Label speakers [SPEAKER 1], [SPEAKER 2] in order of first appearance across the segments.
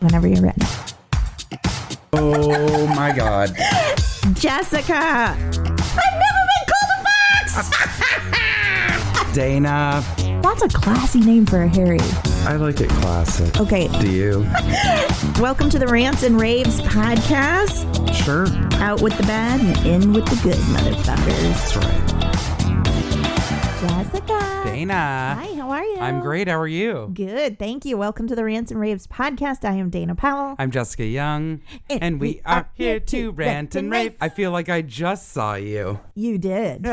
[SPEAKER 1] Whenever you're ready.
[SPEAKER 2] Oh my God.
[SPEAKER 1] Jessica! I've never been called a fox!
[SPEAKER 2] Dana.
[SPEAKER 1] That's a classy name for a Harry.
[SPEAKER 2] I like it classic.
[SPEAKER 1] Okay.
[SPEAKER 2] Do you?
[SPEAKER 1] Welcome to the Rants and Raves podcast.
[SPEAKER 2] Sure.
[SPEAKER 1] Out with the bad and in with the good, motherfuckers.
[SPEAKER 2] That's right.
[SPEAKER 1] Jessica.
[SPEAKER 2] Dana.
[SPEAKER 1] Hi, how are you?
[SPEAKER 2] I'm great. How are you?
[SPEAKER 1] Good, thank you. Welcome to the Rants and Raves podcast. I am Dana Powell.
[SPEAKER 2] I'm Jessica Young. And we are here to rant and rave. I feel like I just saw you.
[SPEAKER 1] You did.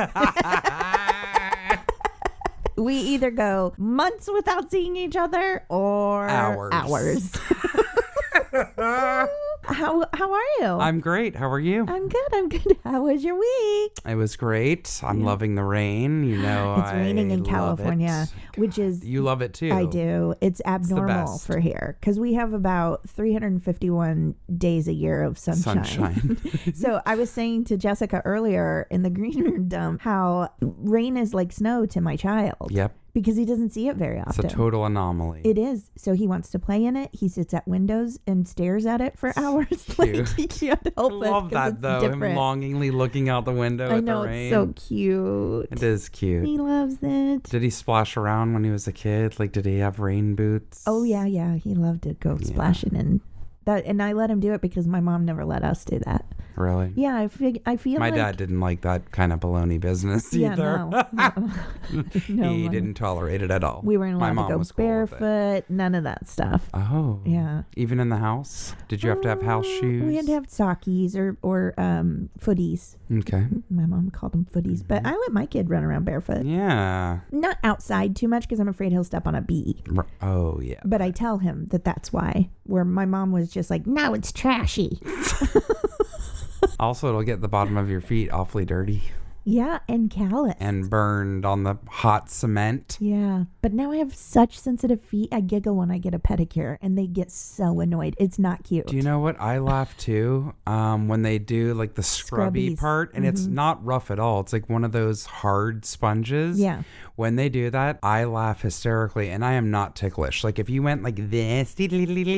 [SPEAKER 1] We either go months without seeing each other or hours. How are you?
[SPEAKER 2] I'm great. How are you?
[SPEAKER 1] I'm good. How was your week?
[SPEAKER 2] It was great. I'm loving the rain. You know,
[SPEAKER 1] It's raining in
[SPEAKER 2] love
[SPEAKER 1] California,
[SPEAKER 2] it.
[SPEAKER 1] which is...
[SPEAKER 2] You love it too.
[SPEAKER 1] I do. It's abnormal
[SPEAKER 2] best.
[SPEAKER 1] for here because we have about 351 days a year of sunshine. So I was saying to Jessica earlier in the green room dump how rain is like snow to my child.
[SPEAKER 2] Yep.
[SPEAKER 1] Because he doesn't see it very often.
[SPEAKER 2] It's a total anomaly.
[SPEAKER 1] It is. So he wants to play in it. He sits at windows and stares at it for hours. Like he can't help it.
[SPEAKER 2] I love that
[SPEAKER 1] it's
[SPEAKER 2] though.
[SPEAKER 1] different.
[SPEAKER 2] Him longingly looking out the window
[SPEAKER 1] I
[SPEAKER 2] at
[SPEAKER 1] know,
[SPEAKER 2] the rain.
[SPEAKER 1] it's so cute.
[SPEAKER 2] It is cute.
[SPEAKER 1] He loves it.
[SPEAKER 2] Did he splash around when he was a kid? Like, did he have rain boots?
[SPEAKER 1] Oh yeah. He loved to go splashing in that, and I let him do it because my mom never let us do that.
[SPEAKER 2] Really?
[SPEAKER 1] Yeah, I feel
[SPEAKER 2] my
[SPEAKER 1] like
[SPEAKER 2] dad didn't like that kind of baloney business either.
[SPEAKER 1] No,
[SPEAKER 2] He didn't tolerate it at all.
[SPEAKER 1] We weren't
[SPEAKER 2] My
[SPEAKER 1] allowed
[SPEAKER 2] mom
[SPEAKER 1] to go
[SPEAKER 2] was cool with it.
[SPEAKER 1] barefoot. None of that stuff.
[SPEAKER 2] Oh.
[SPEAKER 1] Yeah.
[SPEAKER 2] Even in the house? Did you have to have house shoes?
[SPEAKER 1] We had to have sockies or footies.
[SPEAKER 2] Okay.
[SPEAKER 1] My mom called them footies, but I let my kid run around barefoot.
[SPEAKER 2] Yeah.
[SPEAKER 1] Not outside too much because I'm afraid he'll step on a bee.
[SPEAKER 2] Oh, yeah.
[SPEAKER 1] But I tell him that's why. Where my mom was just like, no, it's trashy.
[SPEAKER 2] Also, it'll get the bottom of your feet awfully dirty
[SPEAKER 1] Yeah, and callous.
[SPEAKER 2] and burned on the hot cement.
[SPEAKER 1] Yeah, but now I have such sensitive feet. I giggle when I get a pedicure, and they get so annoyed. It's not cute.
[SPEAKER 2] Do you know what? I laugh too when they do like the scrubby
[SPEAKER 1] Scrubbies.
[SPEAKER 2] part, and it's not rough at all. It's like one of those hard sponges.
[SPEAKER 1] Yeah.
[SPEAKER 2] When they do that, I laugh hysterically, and I am not ticklish. Like if you went like this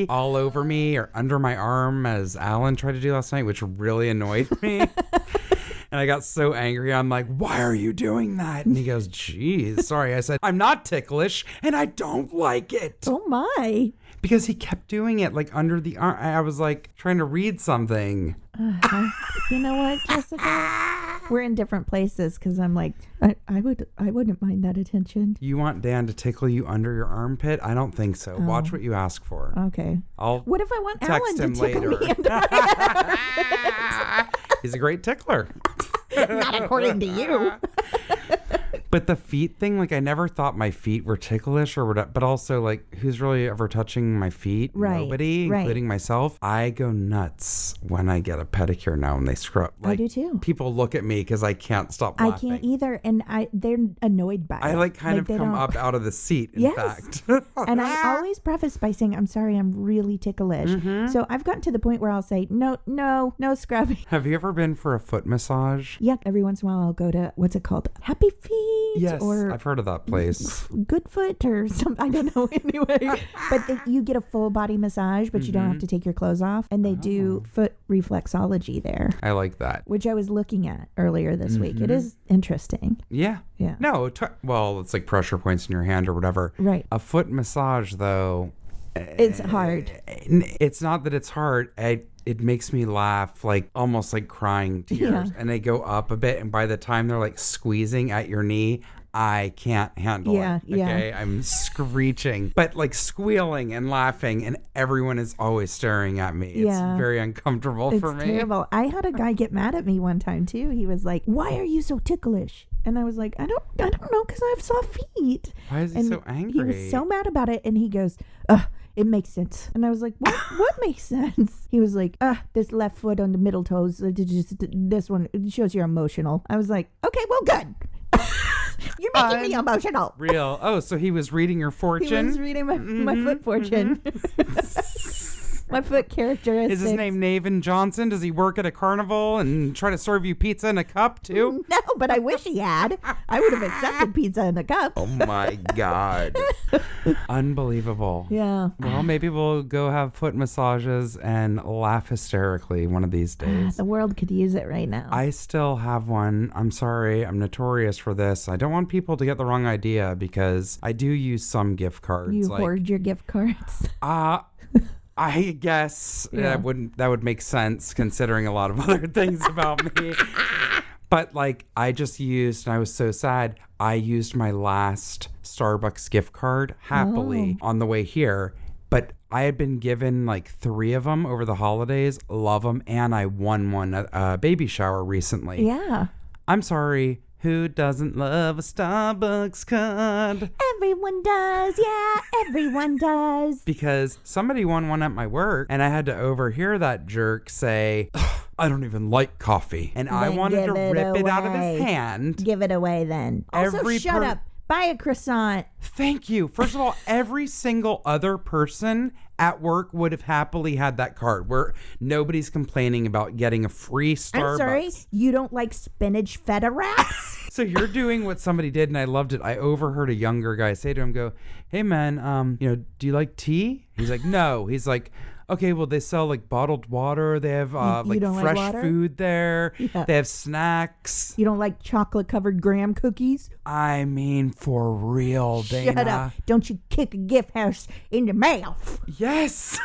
[SPEAKER 2] all over me or under my arm, as Alan tried to do last night, which really annoyed me. And I got so angry. I'm like, why are you doing that? And he goes, geez, sorry. I said, I'm not ticklish and I don't like it.
[SPEAKER 1] Oh my.
[SPEAKER 2] Because he kept doing it like under the arm. I was like trying to read something.
[SPEAKER 1] You know what, Jessica? We're in different places because I'm like, I wouldn't mind that attention.
[SPEAKER 2] You want Dan to tickle you under your armpit? I don't think so. Watch what you ask for.
[SPEAKER 1] Okay.
[SPEAKER 2] What
[SPEAKER 1] if I want
[SPEAKER 2] text
[SPEAKER 1] Alan to
[SPEAKER 2] him
[SPEAKER 1] tickle
[SPEAKER 2] later.
[SPEAKER 1] me under my
[SPEAKER 2] He's a great tickler.
[SPEAKER 1] Not according to you.
[SPEAKER 2] But the feet thing, like I never thought my feet were ticklish or whatever, but also like who's really ever touching my feet?
[SPEAKER 1] Right,
[SPEAKER 2] Nobody,
[SPEAKER 1] right.
[SPEAKER 2] including myself. I go nuts when I get a pedicure now and they scrub.
[SPEAKER 1] I do too.
[SPEAKER 2] People look at me because I can't stop laughing.
[SPEAKER 1] I can't either, and they're annoyed by it.
[SPEAKER 2] I like kind of
[SPEAKER 1] they
[SPEAKER 2] come
[SPEAKER 1] don't-
[SPEAKER 2] up out of the seat, in
[SPEAKER 1] Yes.
[SPEAKER 2] fact.
[SPEAKER 1] And I always preface by saying, I'm sorry, I'm really ticklish. So I've gotten to the point where I'll say, no scrubbing.
[SPEAKER 2] Have you ever been for a foot massage?
[SPEAKER 1] Yeah, every once in a while I'll go to, what's it called? Happy Feet?
[SPEAKER 2] Yes,
[SPEAKER 1] Or
[SPEAKER 2] I've heard of that place.
[SPEAKER 1] Goodfoot or something. I don't know anyway. But you get a full body massage, but you don't have to take your clothes off. And they do foot reflexology there,
[SPEAKER 2] I like that.
[SPEAKER 1] which I was looking at earlier this week. It is interesting.
[SPEAKER 2] Yeah.
[SPEAKER 1] Yeah.
[SPEAKER 2] No, well, it's like pressure points in your hand or whatever.
[SPEAKER 1] Right.
[SPEAKER 2] A foot massage, though,
[SPEAKER 1] It's hard.
[SPEAKER 2] it's not that it's hard. It makes me laugh, like almost like crying tears.
[SPEAKER 1] Yeah.
[SPEAKER 2] And they go up a bit. And by the time they're like squeezing at your knee, I can't handle
[SPEAKER 1] Yeah,
[SPEAKER 2] it. Okay. I'm screeching, but like squealing and laughing. And everyone is always staring at me.
[SPEAKER 1] Yeah.
[SPEAKER 2] It's very uncomfortable for me.
[SPEAKER 1] It's terrible. I had a guy get mad at me one time too. He was like, "Why are you so ticklish?" And I was like, I don't know, because I have soft feet.
[SPEAKER 2] Why is he
[SPEAKER 1] And
[SPEAKER 2] so angry?
[SPEAKER 1] He was so mad about it, and he goes, it makes sense. And I was like, what makes sense? He was like, this left foot on the middle toes, this one, it shows you're emotional. I was like, okay, well, good. You're making me emotional.
[SPEAKER 2] Real. Oh, so he was reading your fortune?
[SPEAKER 1] He was reading my foot fortune. My foot characteristics.
[SPEAKER 2] Is his name Navin Johnson? Does he work at a carnival and try to serve you pizza in a cup too?
[SPEAKER 1] No, but I wish he had. I would have accepted pizza in a cup.
[SPEAKER 2] Oh my God. Unbelievable.
[SPEAKER 1] Yeah.
[SPEAKER 2] Well, maybe we'll go have foot massages and laugh hysterically one of these days.
[SPEAKER 1] The world could use it right now.
[SPEAKER 2] I still have one. I'm sorry. I'm notorious for this. I don't want people to get the wrong idea because I do use some gift cards.
[SPEAKER 1] You hoard your gift cards.
[SPEAKER 2] I guess
[SPEAKER 1] Yeah.
[SPEAKER 2] that would make sense considering a lot of other things about me. But like I just used, and I was so sad, I used my last Starbucks gift card happily on the way here. But I had been given like 3 of them over the holidays. Love them. And I won one at a baby shower recently.
[SPEAKER 1] Yeah.
[SPEAKER 2] I'm sorry. Who doesn't love a Starbucks card?
[SPEAKER 1] Everyone does. Yeah, everyone does.
[SPEAKER 2] Because somebody won one at my work and I had to overhear that jerk say, I don't even like coffee. And I
[SPEAKER 1] Then
[SPEAKER 2] wanted to
[SPEAKER 1] give it
[SPEAKER 2] rip it out of
[SPEAKER 1] away.
[SPEAKER 2] his hand.
[SPEAKER 1] Give it away then. Also,
[SPEAKER 2] Every
[SPEAKER 1] shut up. Buy a croissant.
[SPEAKER 2] Thank you. First of all, every single other person at work would have happily had that card where nobody's complaining about getting a free Starbucks.
[SPEAKER 1] I'm sorry, you don't like spinach feta wraps?
[SPEAKER 2] So you're doing what somebody did, and I loved it. I overheard a younger guy say to him, go, hey man, do you like tea? He's like, no. He's like, okay, well, they sell like bottled water. They have like
[SPEAKER 1] don't like
[SPEAKER 2] fresh
[SPEAKER 1] water?
[SPEAKER 2] food there.
[SPEAKER 1] Yeah.
[SPEAKER 2] They have snacks.
[SPEAKER 1] You don't like chocolate covered graham cookies?
[SPEAKER 2] I mean, for real, Dana.
[SPEAKER 1] Shut up. Don't you kick a gift house in the mouth.
[SPEAKER 2] Yes.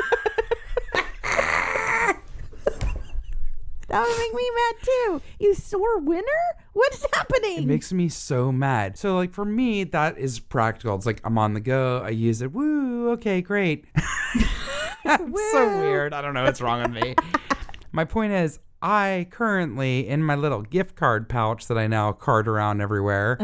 [SPEAKER 1] That would make me mad too. You sore winner? What is happening?
[SPEAKER 2] It makes me so mad. So like for me, that is practical. It's like I'm on the go. I use it. Woo. Okay, great. It's so weird. I don't know what's wrong with me. My point is, I currently, in my little gift card pouch that I now cart around everywhere,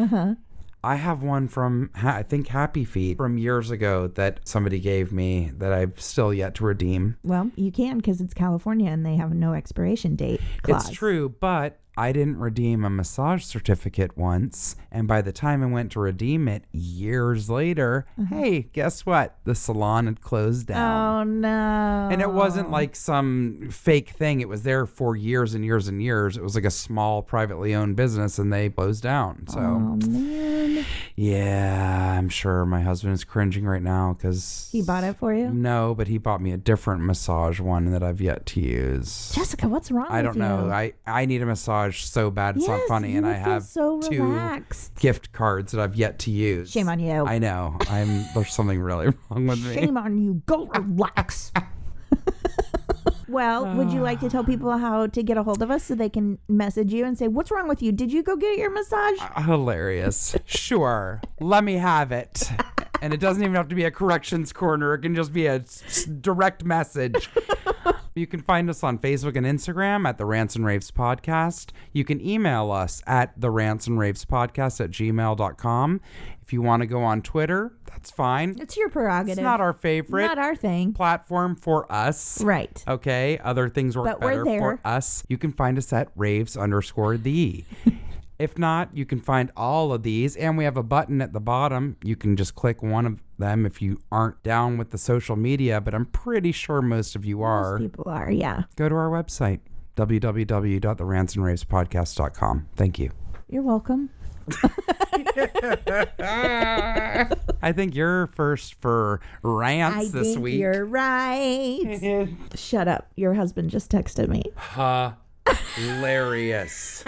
[SPEAKER 2] I have one from, I think, Happy Feet from years ago that somebody gave me that I've still yet to redeem.
[SPEAKER 1] Well, you can because it's California and they have no expiration date clause.
[SPEAKER 2] It's true, but I didn't redeem a massage certificate once. And by the time I went to redeem it years later, hey, guess what? The salon had closed down.
[SPEAKER 1] Oh, no.
[SPEAKER 2] And it wasn't like some fake thing. It was there for years and years and years. It was like a small privately owned business and they closed down. So,
[SPEAKER 1] Oh, man.
[SPEAKER 2] yeah, I'm sure my husband is cringing right now because
[SPEAKER 1] He bought it for you?
[SPEAKER 2] No, but he bought me a different massage one that I've yet to use.
[SPEAKER 1] Jessica, what's wrong
[SPEAKER 2] I don't
[SPEAKER 1] with you?
[SPEAKER 2] know. I need a massage so bad it's not
[SPEAKER 1] Yes,
[SPEAKER 2] funny,
[SPEAKER 1] you
[SPEAKER 2] and I
[SPEAKER 1] would feel
[SPEAKER 2] have
[SPEAKER 1] so
[SPEAKER 2] 2
[SPEAKER 1] relaxed.
[SPEAKER 2] gift cards that I've yet to use.
[SPEAKER 1] Shame on you.
[SPEAKER 2] I know. There's something really wrong with me.
[SPEAKER 1] Shame on you. Go relax. Well, would you like to tell people how to get a hold of us so they can message you and say, what's wrong with you? Did you go get your massage?
[SPEAKER 2] Hilarious. Sure. Let me have it. And it doesn't even have to be a corrections corner. It can just be a direct message. You can find us on Facebook and Instagram at the Rants and Raves Podcast. You can email us at the Rants and Raves Podcast at gmail.com. If you want to go on Twitter, that's fine.
[SPEAKER 1] It's your prerogative.
[SPEAKER 2] It's not our favorite
[SPEAKER 1] Not our thing.
[SPEAKER 2] platform for us.
[SPEAKER 1] Right.
[SPEAKER 2] Okay. Other things work
[SPEAKER 1] But we're
[SPEAKER 2] better
[SPEAKER 1] there.
[SPEAKER 2] for us. You can find us at raves_the. If not, you can find all of these, and we have a button at the bottom. You can just click one of them if you aren't down with the social media, but I'm pretty sure most of you are.
[SPEAKER 1] Most people are, yeah.
[SPEAKER 2] Go to our website, www.therantsandravespodcast.com. Thank you.
[SPEAKER 1] You're welcome.
[SPEAKER 2] I think you're first for rants
[SPEAKER 1] I
[SPEAKER 2] this
[SPEAKER 1] think
[SPEAKER 2] week.
[SPEAKER 1] you're right. Shut up. Your husband just texted me.
[SPEAKER 2] Hilarious.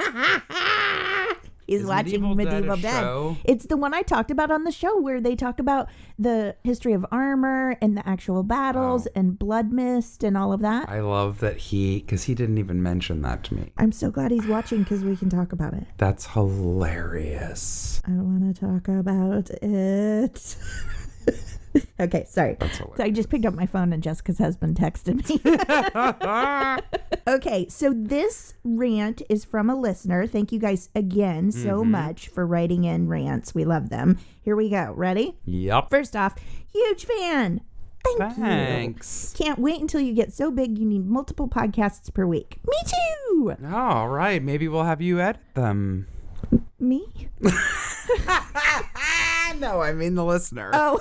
[SPEAKER 1] He's
[SPEAKER 2] Is
[SPEAKER 1] watching Medieval
[SPEAKER 2] a
[SPEAKER 1] Dead.
[SPEAKER 2] show?
[SPEAKER 1] It's the one I talked about on the show where they talk about the history of armor and the actual battles and blood mist and all of that.
[SPEAKER 2] I love that because he didn't even mention that to me.
[SPEAKER 1] I'm so glad he's watching because we can talk about it.
[SPEAKER 2] That's hilarious.
[SPEAKER 1] I want to talk about it. Okay, sorry.
[SPEAKER 2] That's
[SPEAKER 1] So I just picked up my phone and Jessica's husband texted me. Okay, so this rant is from a listener. Thank you guys again so much for writing in rants. We love them. Here we go. Ready?
[SPEAKER 2] Yep.
[SPEAKER 1] First off, huge fan. Thank
[SPEAKER 2] Thanks.
[SPEAKER 1] you. Can't wait until you get so big you need multiple podcasts per week. Me too.
[SPEAKER 2] All right. Maybe we'll have you edit them.
[SPEAKER 1] Me?
[SPEAKER 2] No, I mean the listener.
[SPEAKER 1] Oh.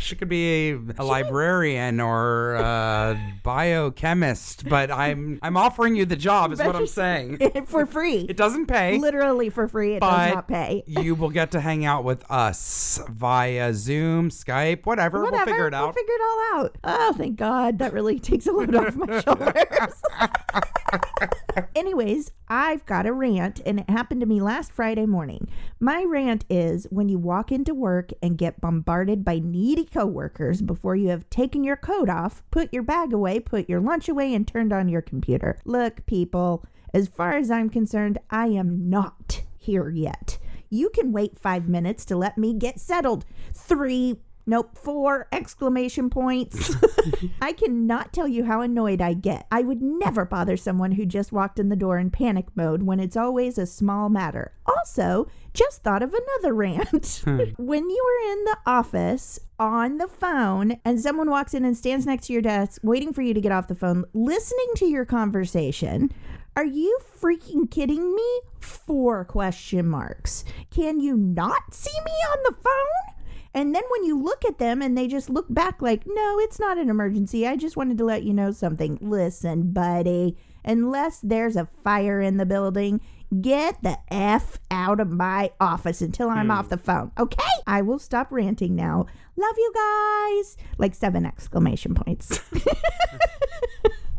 [SPEAKER 2] She could be a librarian or a biochemist, but I'm offering you the job is what I'm saying.
[SPEAKER 1] For free.
[SPEAKER 2] It doesn't pay.
[SPEAKER 1] Literally for free. It
[SPEAKER 2] but
[SPEAKER 1] does not pay.
[SPEAKER 2] You will get to hang out with us via Zoom, Skype, whatever. We'll figure it out.
[SPEAKER 1] We'll figure it all out. Oh, thank God. That really takes a load off my shoulders. Anyways, I've got a rant, and it happened to me last Friday morning. My rant is when you walk into work and get bombarded by needy coworkers before you have taken your coat off, put your bag away, put your lunch away, and turned on your computer. Look, people, as far as I'm concerned, I am not here yet. You can wait 5 minutes to let me get settled. 4 exclamation points. I cannot tell you how annoyed I get. I would never bother someone who just walked in the door in panic mode when it's always a small matter. Also, just thought of another rant. When you are in the office on the phone and someone walks in and stands next to your desk waiting for you to get off the phone, listening to your conversation, are you freaking kidding me? 4 question marks. Can you not see me on the phone? And then when you look at them and they just look back like, no, it's not an emergency. I just wanted to let you know something. Listen, buddy, unless there's a fire in the building, get the F out of my office until I'm off the phone. Okay? I will stop ranting now. Love you guys. Like 7 exclamation points.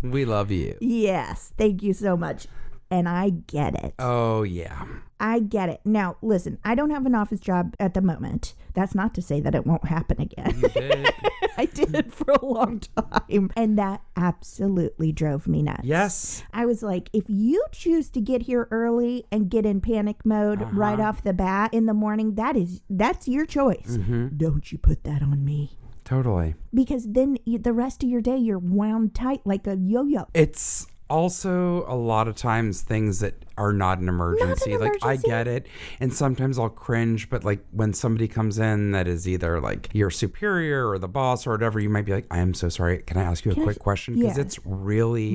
[SPEAKER 2] We love you.
[SPEAKER 1] Yes. Thank you so much. And I get it.
[SPEAKER 2] Oh, yeah.
[SPEAKER 1] I get it. Now, listen, I don't have an office job at the moment. That's not to say that it won't happen again.
[SPEAKER 2] You did.
[SPEAKER 1] I did for a long time. And that absolutely drove me nuts.
[SPEAKER 2] Yes.
[SPEAKER 1] I was like, if you choose to get here early and get in panic mode right off the bat in the morning, that's your choice. Don't you put that on me.
[SPEAKER 2] Totally.
[SPEAKER 1] Because then the rest of your day, you're wound tight like a yo-yo.
[SPEAKER 2] It's also a lot of times things that are not an emergency. Like, I get it. And sometimes I'll cringe, but like when somebody comes in that is either like your superior or the boss or whatever, you might be like, I am so sorry. Can I ask you a quick question? Because it's really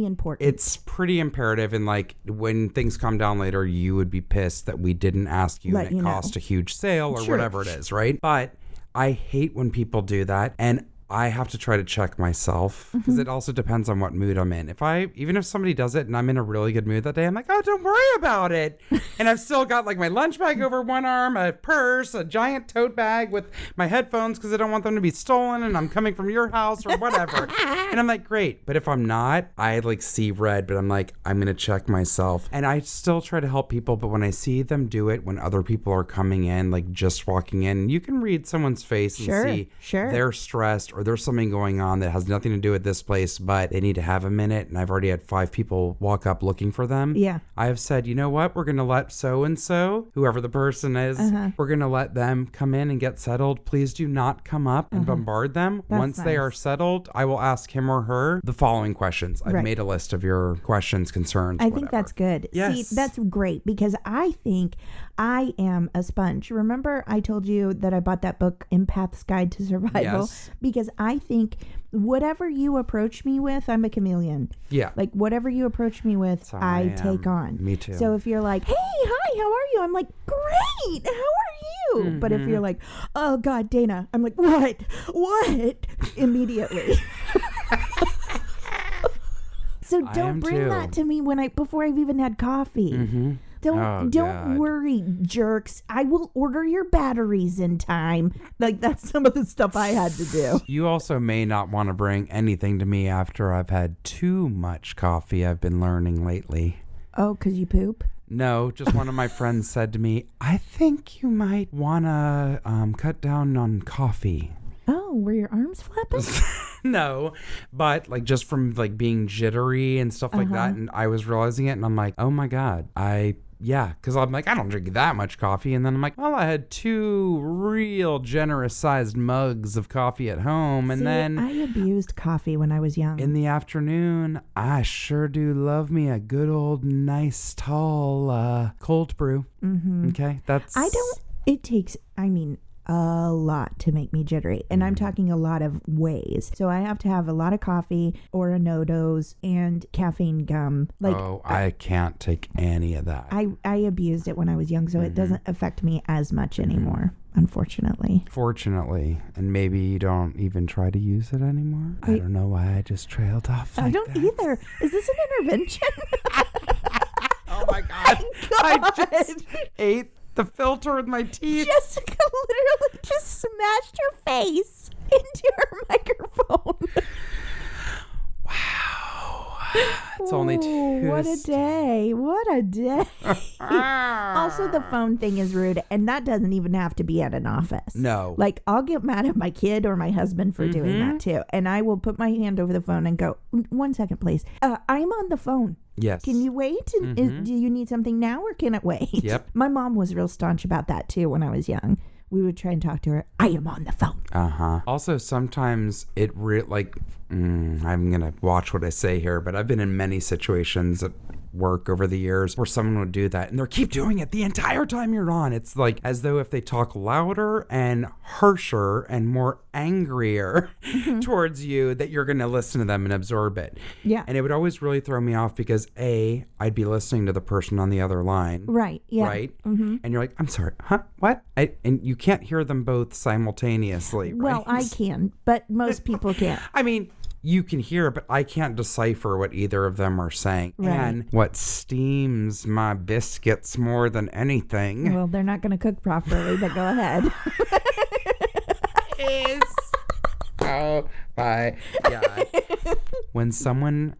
[SPEAKER 1] important.
[SPEAKER 2] It's pretty imperative. And like when things calm down later, you would be pissed that we didn't ask you and it cost a huge sale or whatever it is, right? But I hate when people do that. And I have to try to check myself because it also depends on what mood I'm in. Even if somebody does it and I'm in a really good mood that day, I'm like, oh, don't worry about it. And I've still got like my lunch bag over one arm, a purse, a giant tote bag with my headphones because I don't want them to be stolen and I'm coming from your house or whatever. And I'm like, great. But if I'm not, I like see red, but I'm like, I'm going to check myself. And I still try to help people. But when I see them do it, when other people are coming in, like just walking in, you can read someone's face and see they're stressed or there's something going on that has nothing to do with this place, but they need to have a minute. And I've already had 5 people walk up looking for them. Yeah. I have said, you know what? We're going to let so-and-so, whoever the person is, we're going to let them come in and get settled. Please do not come up and bombard them. Once they are settled, I will ask him or her the following questions. I've made a list of your questions, concerns,
[SPEAKER 1] I think that's good.
[SPEAKER 2] Yes.
[SPEAKER 1] See, that's great because I think I am a sponge. Remember I told you that I bought that book, Empath's Guide to Survival?
[SPEAKER 2] Yes.
[SPEAKER 1] Because I think whatever you approach me with, I'm a chameleon. Yeah. Like whatever you approach me with, I take on. Me too. So if you're like, hey, hi, how are you? I'm like, great. How are you? But if you're like, oh God, Dana, I'm like, what? Immediately. So don't bring that to me before I've even had coffee. Don't worry, jerks. I will order your batteries in time. Like that's some of the stuff I had to do.
[SPEAKER 2] You also may not want to bring anything to me after I've had too much coffee, I've been learning lately.
[SPEAKER 1] Oh, 'cause you poop?
[SPEAKER 2] No, just one of my friends said to me, I think you might want to cut down on coffee.
[SPEAKER 1] Oh, were your arms flapping?
[SPEAKER 2] No, but like just from like being jittery and stuff like that. And I was realizing it and I'm like, oh my God, because I'm like, I don't drink that much coffee. And then I'm like, well, I had 2 real generous sized mugs of coffee at home. And then
[SPEAKER 1] I abused coffee when I was young.
[SPEAKER 2] In the afternoon, I sure do love me a good old nice tall cold brew. Okay,
[SPEAKER 1] it takes, a lot to make me jittery, and I'm talking a lot of ways. So I have to have a lot of coffee or a No-Dose and caffeine gum.
[SPEAKER 2] I can't take any of that.
[SPEAKER 1] I abused it when I was young, so it doesn't affect me as much anymore. unfortunately.
[SPEAKER 2] Fortunately, and maybe you don't even try to use it anymore. I
[SPEAKER 1] Wait.
[SPEAKER 2] don't know why I just trailed off.
[SPEAKER 1] I don't either. Is this an intervention?
[SPEAKER 2] Oh my god! I just ate the filter with my teeth.
[SPEAKER 1] Jessica literally just smashed her face into her microphone.
[SPEAKER 2] Wow! It's only Tuesday.
[SPEAKER 1] What a day. What a day. Also, the phone thing is rude, and that doesn't even have to be at an office.
[SPEAKER 2] No.
[SPEAKER 1] Like, I'll get mad at my kid or my husband for doing that too. And I will put my hand over the phone and go, 1 second, please. I'm on the phone.
[SPEAKER 2] Yes.
[SPEAKER 1] Can you wait? Do you need something now or can it wait?
[SPEAKER 2] Yep.
[SPEAKER 1] My mom was real staunch about that too when I was young. We would try and talk to her. I am on the phone.
[SPEAKER 2] Also, sometimes I'm going to watch what I say here, but I've been in many situations at work over the years where someone would do that and they'll keep doing it the entire time you're on. It's like as though if they talk louder and harsher and more angrier towards you, that you're going to listen to them and absorb it.
[SPEAKER 1] Yeah.
[SPEAKER 2] And it would always really throw me off because I'd be listening to the person on the other line.
[SPEAKER 1] Right. Yeah.
[SPEAKER 2] Right? And you're like, I'm sorry, huh? What? And you can't hear them both simultaneously, right?
[SPEAKER 1] Well, I can, but most people can't.
[SPEAKER 2] I mean, you can hear, but I can't decipher what either of them are saying.
[SPEAKER 1] Right.
[SPEAKER 2] And what steams my biscuits more than anything
[SPEAKER 1] Well, they're not going to cook properly, but go ahead.
[SPEAKER 2] is... Oh my God. When someone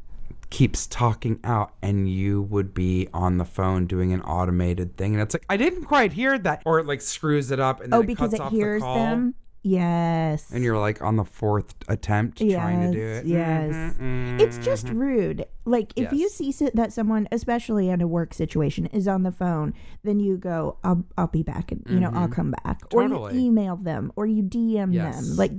[SPEAKER 2] keeps talking out and you would be on the phone doing an automated thing and it's like, I didn't quite hear that. Or it like screws it up and then
[SPEAKER 1] because
[SPEAKER 2] cuts
[SPEAKER 1] it
[SPEAKER 2] off
[SPEAKER 1] hears
[SPEAKER 2] the call.
[SPEAKER 1] them. Yes.
[SPEAKER 2] And you're like on the fourth attempt trying to do it.
[SPEAKER 1] Yes. It's just rude. Like if you
[SPEAKER 2] Yes.
[SPEAKER 1] see that someone, especially in a work situation, is on the phone, then you go, I'll be back, and I'll come back. Or
[SPEAKER 2] Totally.
[SPEAKER 1] you email them, or you DM
[SPEAKER 2] Yes.
[SPEAKER 1] them. Like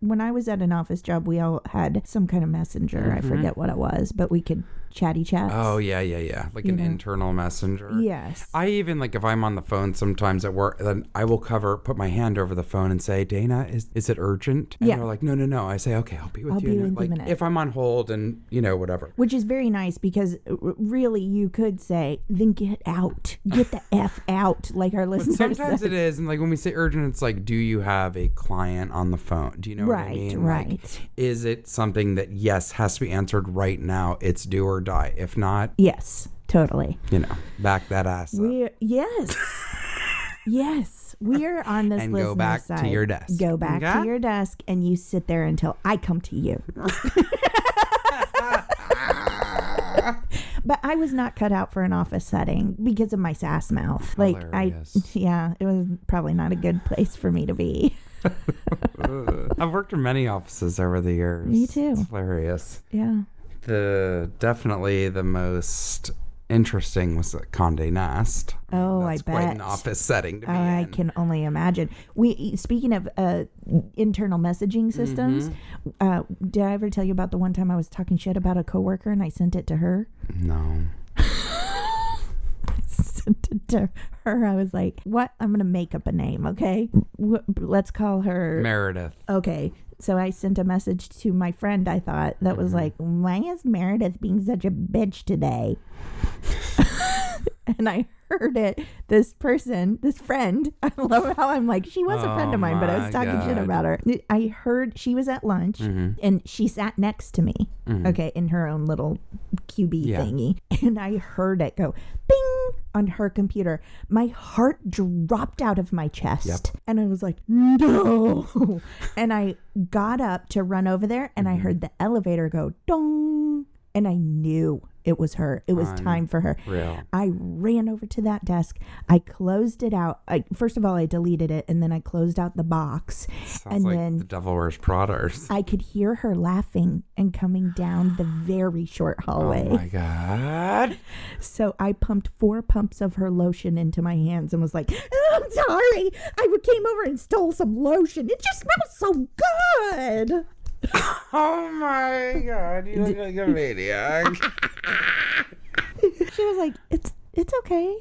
[SPEAKER 1] when I was at an office job, we all had some kind of messenger. I forget what it was, but we could chatty chats.
[SPEAKER 2] Oh, yeah. Like an internal messenger.
[SPEAKER 1] Yes.
[SPEAKER 2] I even, like, if I'm on the phone sometimes at work, then I will put my hand over the phone and say, Dana, is it urgent? And
[SPEAKER 1] Yeah.
[SPEAKER 2] they're like, no. I say, okay, I'll be with
[SPEAKER 1] I'll
[SPEAKER 2] you.
[SPEAKER 1] be
[SPEAKER 2] in
[SPEAKER 1] with you in a minute.
[SPEAKER 2] If I'm on hold and, whatever.
[SPEAKER 1] Which is very nice because really you could say, then get out. Get the F out, like our
[SPEAKER 2] But
[SPEAKER 1] listeners
[SPEAKER 2] sometimes
[SPEAKER 1] said.
[SPEAKER 2] it is. And, like, when we say urgent, it's like, do you have a client on the phone? Do you know what I mean?
[SPEAKER 1] Right.
[SPEAKER 2] Like, is it something that, yes, has to be answered right now? It's do or die. If not,
[SPEAKER 1] Yes, totally.
[SPEAKER 2] back that ass up.
[SPEAKER 1] Yes. Yes. We are on this
[SPEAKER 2] And
[SPEAKER 1] listener
[SPEAKER 2] go back to
[SPEAKER 1] side.
[SPEAKER 2] your desk.
[SPEAKER 1] Go back
[SPEAKER 2] Okay?
[SPEAKER 1] to your desk and you sit there until I come to you. But I was not cut out for an office setting because of my sass mouth.
[SPEAKER 2] Hilarious.
[SPEAKER 1] It was probably not a good place for me to be.
[SPEAKER 2] I've worked in many offices over the years.
[SPEAKER 1] Me too.
[SPEAKER 2] It's hilarious.
[SPEAKER 1] Yeah.
[SPEAKER 2] Definitely the most interesting was at Condé Nast.
[SPEAKER 1] Oh,
[SPEAKER 2] That's
[SPEAKER 1] I bet.
[SPEAKER 2] quite an office setting to be
[SPEAKER 1] I
[SPEAKER 2] in.
[SPEAKER 1] can only imagine. Speaking of internal messaging systems, did I ever tell you about the one time I was talking shit about a coworker and I sent it to her?
[SPEAKER 2] No.
[SPEAKER 1] Sent it to her. I was like, "What? I'm gonna make up a name, okay? Let's call her
[SPEAKER 2] Meredith.
[SPEAKER 1] Okay." So I sent a message to my friend. I thought that was like, "Why is Meredith being such a bitch today?" And I heard it. This friend, I love how I'm like, she was a friend of mine, but I was
[SPEAKER 2] my
[SPEAKER 1] talking shit
[SPEAKER 2] God.
[SPEAKER 1] about her. I heard she was at lunch and she sat next to me, okay, in her own little QB thingy. And I heard it go bing on her computer. My heart dropped out of my chest.
[SPEAKER 2] Yep.
[SPEAKER 1] And I was like, no. And I got up to run over there and I heard the elevator go dong. And I knew it was her. It was time for her.
[SPEAKER 2] Real.
[SPEAKER 1] I ran over to that desk. I closed it out. First of all, I deleted it and then I closed out the box.
[SPEAKER 2] Sounds
[SPEAKER 1] and
[SPEAKER 2] like
[SPEAKER 1] then
[SPEAKER 2] the Devil Wears Prada.
[SPEAKER 1] I could hear her laughing and coming down the very short hallway.
[SPEAKER 2] Oh my God.
[SPEAKER 1] So I pumped 4 pumps of her lotion into my hands and was like, I'm sorry. I came over and stole some lotion. It just smells so good.
[SPEAKER 2] Oh my God. You look like a maniac.
[SPEAKER 1] She was like, it's okay.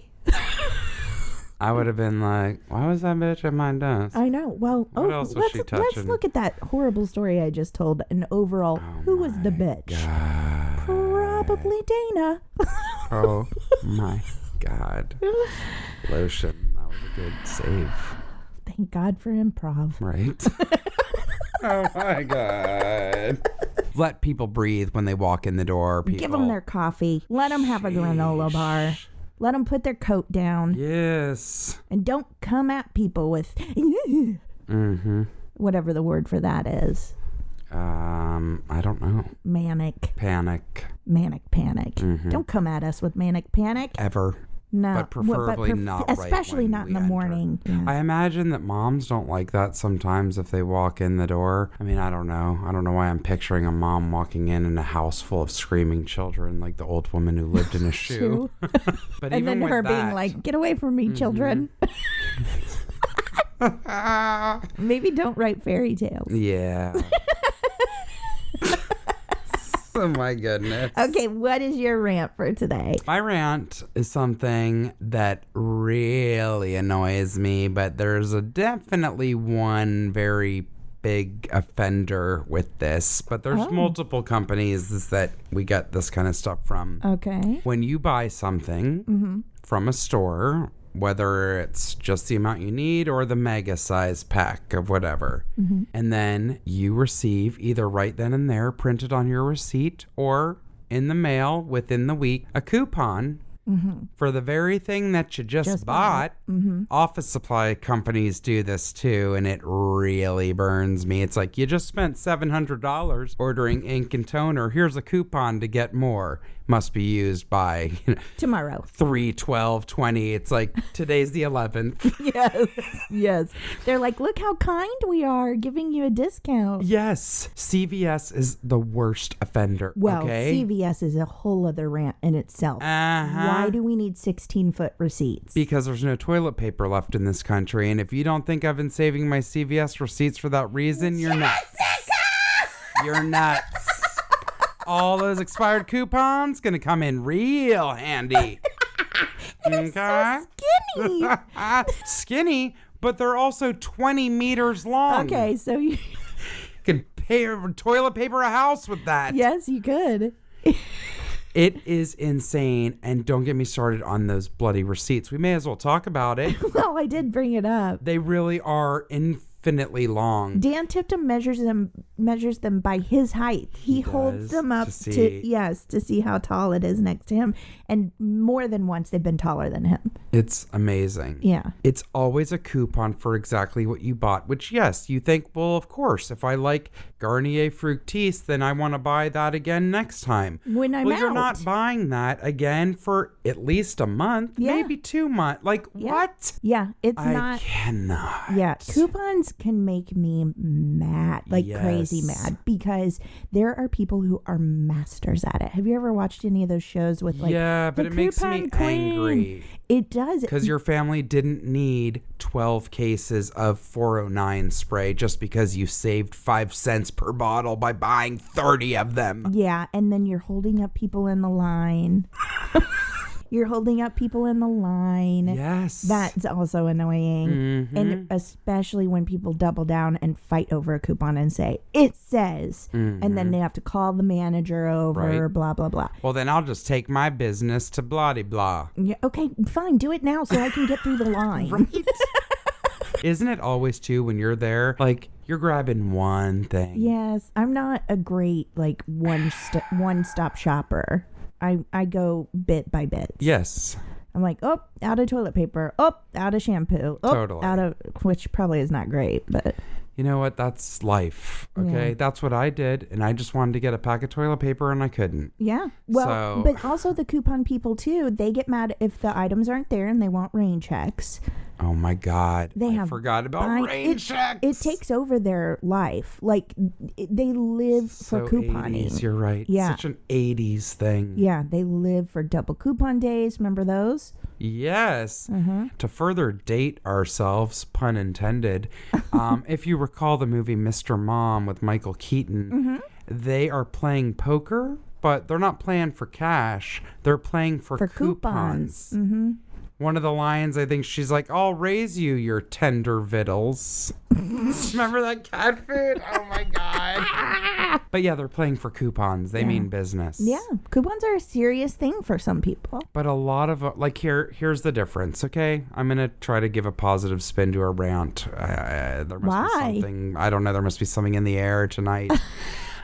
[SPEAKER 2] I would have been like, why was that bitch at my desk?
[SPEAKER 1] I know. Well,
[SPEAKER 2] What else was she
[SPEAKER 1] let's
[SPEAKER 2] touching?
[SPEAKER 1] look at that horrible story I just told. And overall, who was the bitch?
[SPEAKER 2] God.
[SPEAKER 1] Probably Dana.
[SPEAKER 2] Oh my God. Lotion. That was a good save.
[SPEAKER 1] Thank God for improv.
[SPEAKER 2] Right? Oh my God. Let people breathe when they walk in the door. People.
[SPEAKER 1] Give them their coffee. Let them have a granola bar. Let them put their coat down.
[SPEAKER 2] Yes.
[SPEAKER 1] And don't come at people with whatever the word for that is.
[SPEAKER 2] I don't know.
[SPEAKER 1] Manic
[SPEAKER 2] Panic.
[SPEAKER 1] panic. Don't come at us with manic panic.
[SPEAKER 2] Ever.
[SPEAKER 1] No.
[SPEAKER 2] But preferably not right
[SPEAKER 1] especially
[SPEAKER 2] when
[SPEAKER 1] not in
[SPEAKER 2] we
[SPEAKER 1] the
[SPEAKER 2] enter.
[SPEAKER 1] morning. Yeah.
[SPEAKER 2] I imagine that moms don't like that sometimes if they walk in the door. I mean, I don't know. I don't know why I'm picturing a mom walking in a house full of screaming children like the old woman who lived in a shoe. But
[SPEAKER 1] And
[SPEAKER 2] even
[SPEAKER 1] then
[SPEAKER 2] with
[SPEAKER 1] her
[SPEAKER 2] that,
[SPEAKER 1] being like, get away from me, children. Maybe don't write fairy tales.
[SPEAKER 2] yeah. Oh my goodness.
[SPEAKER 1] Okay, what is your rant for today?
[SPEAKER 2] My rant is something that really annoys me, but there's definitely one very big offender with this. But there's multiple companies that we get this kind of stuff from.
[SPEAKER 1] Okay.
[SPEAKER 2] When you buy something from a store, whether it's just the amount you need or the mega size pack of whatever, and then you receive either right then and there printed on your receipt or in the mail within the week a coupon for the very thing that you just bought. Office supply companies do this too, and it really burns me. It's like, you just spent $700 ordering ink and toner. Here's a coupon to get more. Must be used by
[SPEAKER 1] Tomorrow.
[SPEAKER 2] 3/12/20. It's like, today's the 11th.
[SPEAKER 1] Yes. They're like, look how kind we are giving you a discount.
[SPEAKER 2] Yes, CVS is the worst offender.
[SPEAKER 1] Well,
[SPEAKER 2] okay?
[SPEAKER 1] CVS is a whole other rant in itself. Why do we need 16-foot receipts?
[SPEAKER 2] Because there's no toilet paper left in this country, and if you don't think I've been saving my CVS receipts for that reason, you're nuts. You're nuts. All those expired coupons gonna come in real handy. Okay.
[SPEAKER 1] So skinny.
[SPEAKER 2] Skinny, but they're also 20 meters long.
[SPEAKER 1] Okay, so you...
[SPEAKER 2] You could toilet paper a house with that.
[SPEAKER 1] Yes, you could.
[SPEAKER 2] It is insane. And don't get me started on those bloody receipts. We may as well talk about it.
[SPEAKER 1] Well, I did bring it up.
[SPEAKER 2] They really are infinitely long.
[SPEAKER 1] Dan Tipton measures them by his height. He holds
[SPEAKER 2] does,
[SPEAKER 1] them up
[SPEAKER 2] to see.
[SPEAKER 1] to see how tall it is next to him. And more than once they've been taller than him.
[SPEAKER 2] It's amazing.
[SPEAKER 1] Yeah.
[SPEAKER 2] It's always a coupon for exactly what you bought, which, yes, you think, well, of course, if I like Garnier Fructis, then I want to buy that again next time.
[SPEAKER 1] When I'm
[SPEAKER 2] well, you're
[SPEAKER 1] out.
[SPEAKER 2] not buying that again for at least a month,
[SPEAKER 1] Yeah.
[SPEAKER 2] maybe 2 months. Like,
[SPEAKER 1] Yeah.
[SPEAKER 2] what?
[SPEAKER 1] Yeah, it's
[SPEAKER 2] I
[SPEAKER 1] not.
[SPEAKER 2] cannot.
[SPEAKER 1] Yeah, coupons can make me mad, like crazy
[SPEAKER 2] Yes.
[SPEAKER 1] mad, because there are people who are masters at it. Have you ever watched any of those shows with like
[SPEAKER 2] Yeah, but
[SPEAKER 1] the
[SPEAKER 2] it makes me
[SPEAKER 1] coupon queen?
[SPEAKER 2] angry.
[SPEAKER 1] It does.
[SPEAKER 2] Because your family didn't need 12 cases of 409 spray just because you saved 5 cents per bottle by buying 30 of them.
[SPEAKER 1] Yeah, and then you're holding up people in the line. You're holding up people in the line.
[SPEAKER 2] Yes.
[SPEAKER 1] That's also annoying.
[SPEAKER 2] Mm-hmm.
[SPEAKER 1] And especially when people double down and fight over a coupon and say, it says. And then they have to call the manager over,
[SPEAKER 2] Right.
[SPEAKER 1] blah, blah, blah.
[SPEAKER 2] Well, then I'll just take my business to blah-de-blah.
[SPEAKER 1] Yeah, okay, fine. Do it now so I can get through the line.
[SPEAKER 2] Isn't it always, too, when you're there, like, you're grabbing one thing?
[SPEAKER 1] Yes, I'm not a great, like, one-stop shopper. I go bit by bit.
[SPEAKER 2] Yes.
[SPEAKER 1] I'm like, oh, out of toilet paper. Oh, out of shampoo. Oh,
[SPEAKER 2] Totally.
[SPEAKER 1] out of, which probably is not great, but
[SPEAKER 2] You know what? That's life. Okay.
[SPEAKER 1] Yeah.
[SPEAKER 2] That's what I did. And I just wanted to get a pack of toilet paper and I couldn't.
[SPEAKER 1] yeah. Well,
[SPEAKER 2] So-
[SPEAKER 1] but also the coupon people too, they get mad if the items aren't there and they want rain checks.
[SPEAKER 2] Oh my God.
[SPEAKER 1] They
[SPEAKER 2] I
[SPEAKER 1] have
[SPEAKER 2] forgot about
[SPEAKER 1] buy-
[SPEAKER 2] rain checks.
[SPEAKER 1] It takes over their life. Like they live
[SPEAKER 2] So
[SPEAKER 1] for couponing.
[SPEAKER 2] 80s, you're right.
[SPEAKER 1] Yeah.
[SPEAKER 2] Such an 80s thing.
[SPEAKER 1] Yeah, they live for double coupon days. Remember those?
[SPEAKER 2] Yes.
[SPEAKER 1] Mm-hmm.
[SPEAKER 2] To further date ourselves, pun intended, if you recall the movie Mr. Mom with Michael Keaton,
[SPEAKER 1] Mm-hmm.
[SPEAKER 2] they are playing poker, but they're not playing for cash. They're playing for coupons.
[SPEAKER 1] Mm-hmm.
[SPEAKER 2] One of the lines, I think she's like, I'll raise you your tender victuals. Remember that cat food? Oh my God. But yeah, they're playing for coupons. They mean business.
[SPEAKER 1] Yeah, coupons are a serious thing for some people.
[SPEAKER 2] But a lot of like here's the difference. Okay, I'm gonna try to give a positive spin to a rant. There must be something. I don't know. There must be something in the air tonight.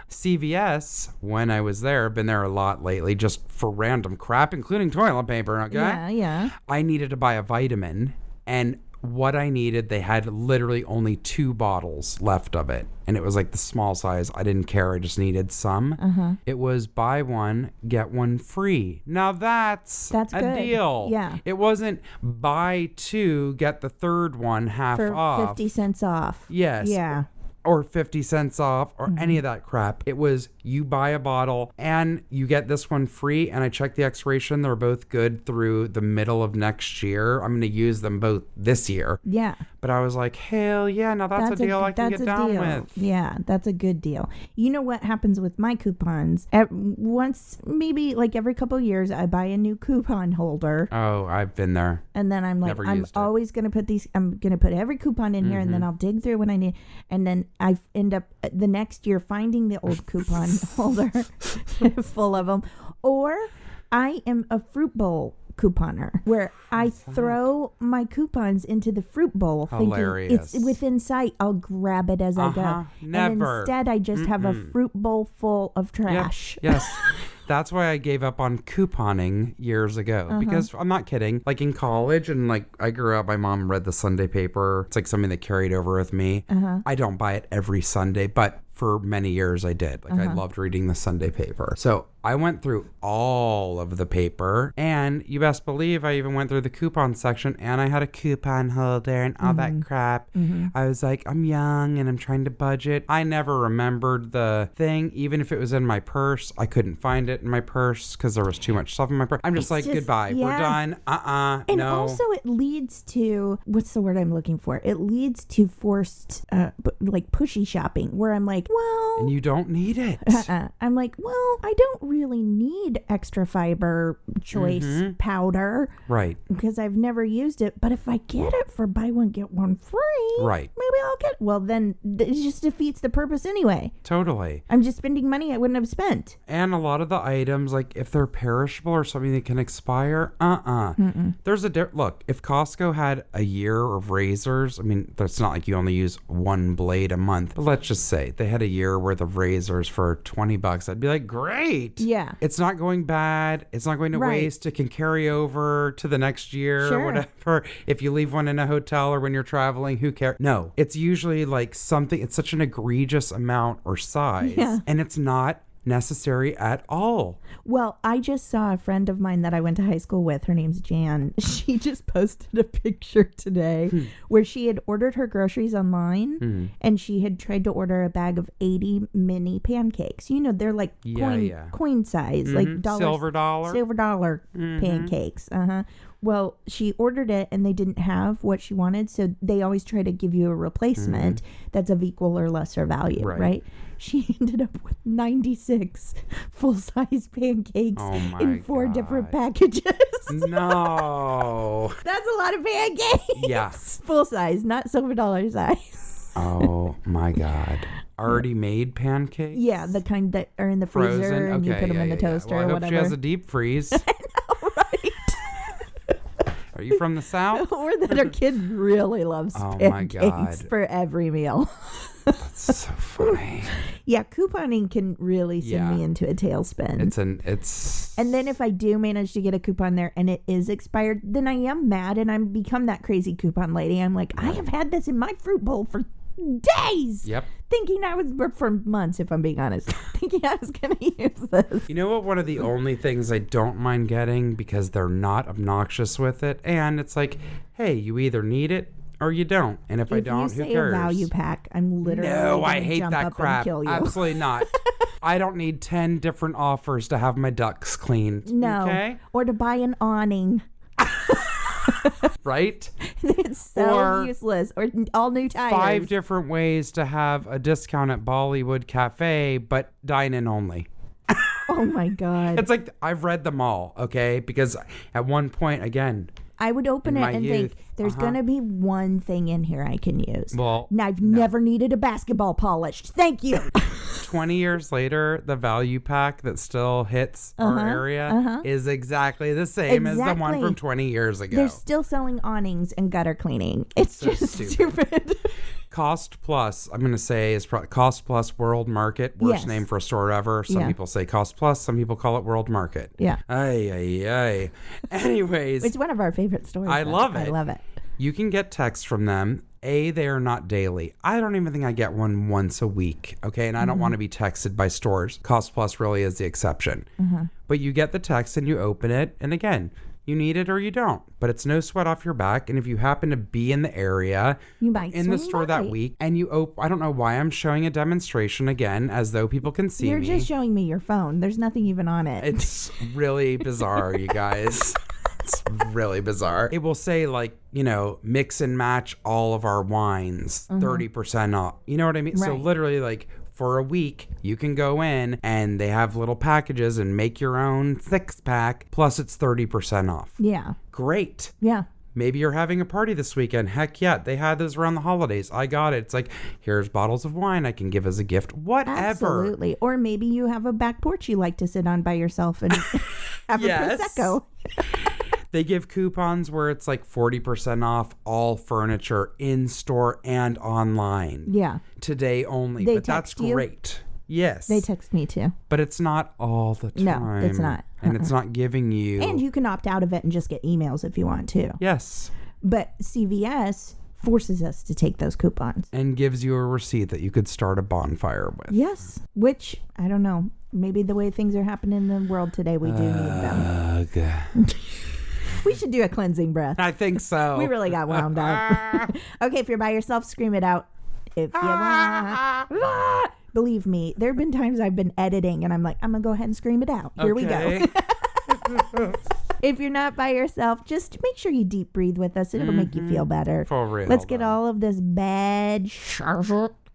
[SPEAKER 2] CVS, when I was there, been there a lot lately, just for random crap, including toilet paper. Okay.
[SPEAKER 1] Yeah.
[SPEAKER 2] I needed to buy a vitamin, and what I needed, they had literally only 2 bottles left of it. And it was like the small size. I didn't care. I just needed some. It was buy one, get one free. Now that's a
[SPEAKER 1] good.
[SPEAKER 2] deal.
[SPEAKER 1] Yeah.
[SPEAKER 2] It wasn't buy 2, get the third one half
[SPEAKER 1] For
[SPEAKER 2] off.
[SPEAKER 1] 50 cents off.
[SPEAKER 2] Yes.
[SPEAKER 1] Yeah.
[SPEAKER 2] Or 50 cents off or any of that crap. It was you buy a bottle and you get this one free. And I checked the expiration. They're both good through the middle of next year. I'm going to use them both this year.
[SPEAKER 1] Yeah.
[SPEAKER 2] But I was like, hell yeah, now that's a deal I can get down with.
[SPEAKER 1] Yeah, that's a good deal. You know what happens with my coupons? Once, maybe like every couple of years, I buy a new coupon holder.
[SPEAKER 2] Oh, I've been there.
[SPEAKER 1] And then I'm like, I'm always going to put I'm going to put every coupon in here and then I'll dig through when I need. And then I end up the next year finding the old coupon holder full of them. Or I am a fruit bowl couponer where I throw my coupons into the fruit bowl
[SPEAKER 2] Hilarious.
[SPEAKER 1] thinking it's within sight. I'll grab it as I go.
[SPEAKER 2] Never.
[SPEAKER 1] And instead I just have a fruit bowl full of trash.
[SPEAKER 2] Yes. That's why I gave up on couponing years ago because I'm not kidding. Like in college and like I grew up, my mom read the Sunday paper. It's like something that carried over with me. I don't buy it every Sunday, but for many years I did. Like I loved reading the Sunday paper. So I went through all of the paper and you best believe I even went through the coupon section and I had a coupon holder and all that crap. I was like, I'm young and I'm trying to budget. I never remembered the thing. Even if it was in my purse, I couldn't find it in my purse because there was too much stuff in my purse. I'm just goodbye. We're done.
[SPEAKER 1] And
[SPEAKER 2] no.
[SPEAKER 1] also it leads to, what's the word I'm looking for? It leads to forced, like pushy shopping where I'm like, well.
[SPEAKER 2] And you don't need it.
[SPEAKER 1] I'm like, well, I don't really need extra fiber choice powder.
[SPEAKER 2] Right.
[SPEAKER 1] Because I've never used it. But if I get it for buy one, get one free.
[SPEAKER 2] Right.
[SPEAKER 1] Maybe I'll get, well, then it just defeats the purpose anyway.
[SPEAKER 2] Totally.
[SPEAKER 1] I'm just spending money I wouldn't have spent.
[SPEAKER 2] And a lot of the items, like if they're perishable or something that can expire, there's a look, if Costco had a year of razors, I mean, that's not like you only use one blade a month, but let's just say they had a year worth of razors for $20. I'd be like, great.
[SPEAKER 1] Yeah.
[SPEAKER 2] It's not going bad. It's not going to waste. It can carry over to the next year or whatever. If you leave one in a hotel or when you're traveling, who cares? No, it's usually like something, it's such an egregious amount or size.
[SPEAKER 1] Yeah.
[SPEAKER 2] And it's not necessary at all.
[SPEAKER 1] Well, I just saw a friend of mine that I went to high school with. Her name's Jan. She just posted a picture today where she had ordered her groceries online and she had tried to order a bag of 80 mini pancakes. You know, they're like coin size, like
[SPEAKER 2] silver dollar
[SPEAKER 1] pancakes. Well, she ordered it and they didn't have what she wanted. So they always try to give you a replacement that's of equal or lesser value, right? She ended up with 96 full-size pancakes in 4 different packages.
[SPEAKER 2] No.
[SPEAKER 1] That's a lot of pancakes.
[SPEAKER 2] Yeah.
[SPEAKER 1] Full size, not silver dollar size.
[SPEAKER 2] Oh my God. Already made pancakes?
[SPEAKER 1] Yeah, the kind that are in the freezer
[SPEAKER 2] Frozen?
[SPEAKER 1] and you put them in the toaster
[SPEAKER 2] well,
[SPEAKER 1] or
[SPEAKER 2] I hope
[SPEAKER 1] whatever.
[SPEAKER 2] she has a deep freeze.
[SPEAKER 1] I know, right?
[SPEAKER 2] Are you from the South?
[SPEAKER 1] Or that our kid really loves pancakes for every meal.
[SPEAKER 2] That's so funny.
[SPEAKER 1] Yeah, couponing can really send me into a tailspin. And then if I do manage to get a coupon there and it is expired, then I am mad and I'm become that crazy coupon lady. I'm like, I have had this in my fruit bowl for days.
[SPEAKER 2] Yep.
[SPEAKER 1] Thinking I was, for months, if I'm being honest, thinking I was going to use this.
[SPEAKER 2] You know what? One of the only things I don't mind getting because they're not obnoxious with it. And it's like, hey, you either need it or you don't. And if I don't, who cares? If you say a
[SPEAKER 1] value pack, I'm literally
[SPEAKER 2] I hate that crap.
[SPEAKER 1] Kill you.
[SPEAKER 2] Absolutely not. I don't need 10 different offers to have my ducks cleaned.
[SPEAKER 1] No.
[SPEAKER 2] Okay?
[SPEAKER 1] Or to buy an awning.
[SPEAKER 2] Right?
[SPEAKER 1] It's so useless. Or all new tires.
[SPEAKER 2] 5 different ways to have a discount at Bollywood Cafe, but dine-in only.
[SPEAKER 1] Oh my God.
[SPEAKER 2] It's like, I've read them all, okay? Because at one point, again,
[SPEAKER 1] I would open it and think there's going to be one thing in here I can use.
[SPEAKER 2] Well,
[SPEAKER 1] Now, I've never needed a basketball polished. Thank you.
[SPEAKER 2] 20 years later, the value pack that still hits our area is exactly the same as the one
[SPEAKER 1] Exactly.
[SPEAKER 2] from 20 years ago.
[SPEAKER 1] They're still selling awnings and gutter cleaning. It's
[SPEAKER 2] So
[SPEAKER 1] just
[SPEAKER 2] stupid.
[SPEAKER 1] stupid.
[SPEAKER 2] Cost Plus, I'm going to say, is probably Cost Plus World Market. Worst
[SPEAKER 1] Yes.
[SPEAKER 2] name for a store ever. Some
[SPEAKER 1] Yeah.
[SPEAKER 2] people say Cost Plus. Some people call it World Market.
[SPEAKER 1] Yeah.
[SPEAKER 2] Ay, ay, ay. Anyways,
[SPEAKER 1] It's one of our favorite stores.
[SPEAKER 2] I
[SPEAKER 1] though.
[SPEAKER 2] love
[SPEAKER 1] I
[SPEAKER 2] it.
[SPEAKER 1] love it.
[SPEAKER 2] you can get texts from them. They are not daily. I don't even think I get one once a week. Okay. And I don't want to be texted by stores. Cost Plus really is the exception. But you get the text and you open it. And again, you need it or you don't. But it's no sweat off your back. And if you happen to be in the area,
[SPEAKER 1] You might
[SPEAKER 2] in the
[SPEAKER 1] swing
[SPEAKER 2] store
[SPEAKER 1] by.
[SPEAKER 2] that week, and you I don't know why I'm showing a demonstration again, as though people can see
[SPEAKER 1] You're
[SPEAKER 2] me.
[SPEAKER 1] just showing me your phone. There's nothing even on it.
[SPEAKER 2] It's really bizarre, you guys. It's really bizarre. It will say, like, you know, mix and match all of our wines, 30% off. You know what I mean? So
[SPEAKER 1] Right.
[SPEAKER 2] literally, like, for a week, you can go in and they have little packages and make your own 6-pack, plus it's 30% off.
[SPEAKER 1] Yeah.
[SPEAKER 2] Great.
[SPEAKER 1] Yeah.
[SPEAKER 2] Maybe you're having a party this weekend. Heck yeah, they had those around the holidays. I got it. It's like, here's bottles of wine I can give as a gift. Whatever.
[SPEAKER 1] Absolutely. Or maybe you have a back porch you like to sit on by yourself and have
[SPEAKER 2] Yes.
[SPEAKER 1] a Prosecco.
[SPEAKER 2] They give coupons where it's like 40% off all furniture in store and online.
[SPEAKER 1] Yeah.
[SPEAKER 2] Today only.
[SPEAKER 1] They
[SPEAKER 2] But that's
[SPEAKER 1] text you?
[SPEAKER 2] great. Yes.
[SPEAKER 1] They text me too.
[SPEAKER 2] but it's not all the
[SPEAKER 1] No,
[SPEAKER 2] time.
[SPEAKER 1] it's not.
[SPEAKER 2] And it's not giving you.
[SPEAKER 1] And you can opt out of it and just get emails if you want to.
[SPEAKER 2] Yes.
[SPEAKER 1] But CVS forces us to take those coupons.
[SPEAKER 2] And gives you a receipt that you could start a bonfire with.
[SPEAKER 1] Yes. Which, I don't know. Maybe the way things are happening in the world today, we do need them.
[SPEAKER 2] Ugh.
[SPEAKER 1] We should do a cleansing breath.
[SPEAKER 2] I think so.
[SPEAKER 1] We really got wound up. Okay, if you're by yourself, scream it out. If you want. Believe me, there have been times I've been editing and I'm like, I'm going to go ahead and scream it out. Here we go.
[SPEAKER 2] Okay.
[SPEAKER 1] If you're not by yourself, just make sure you deep breathe with us. It'll make you feel better.
[SPEAKER 2] For real.
[SPEAKER 1] Let's get all of this bad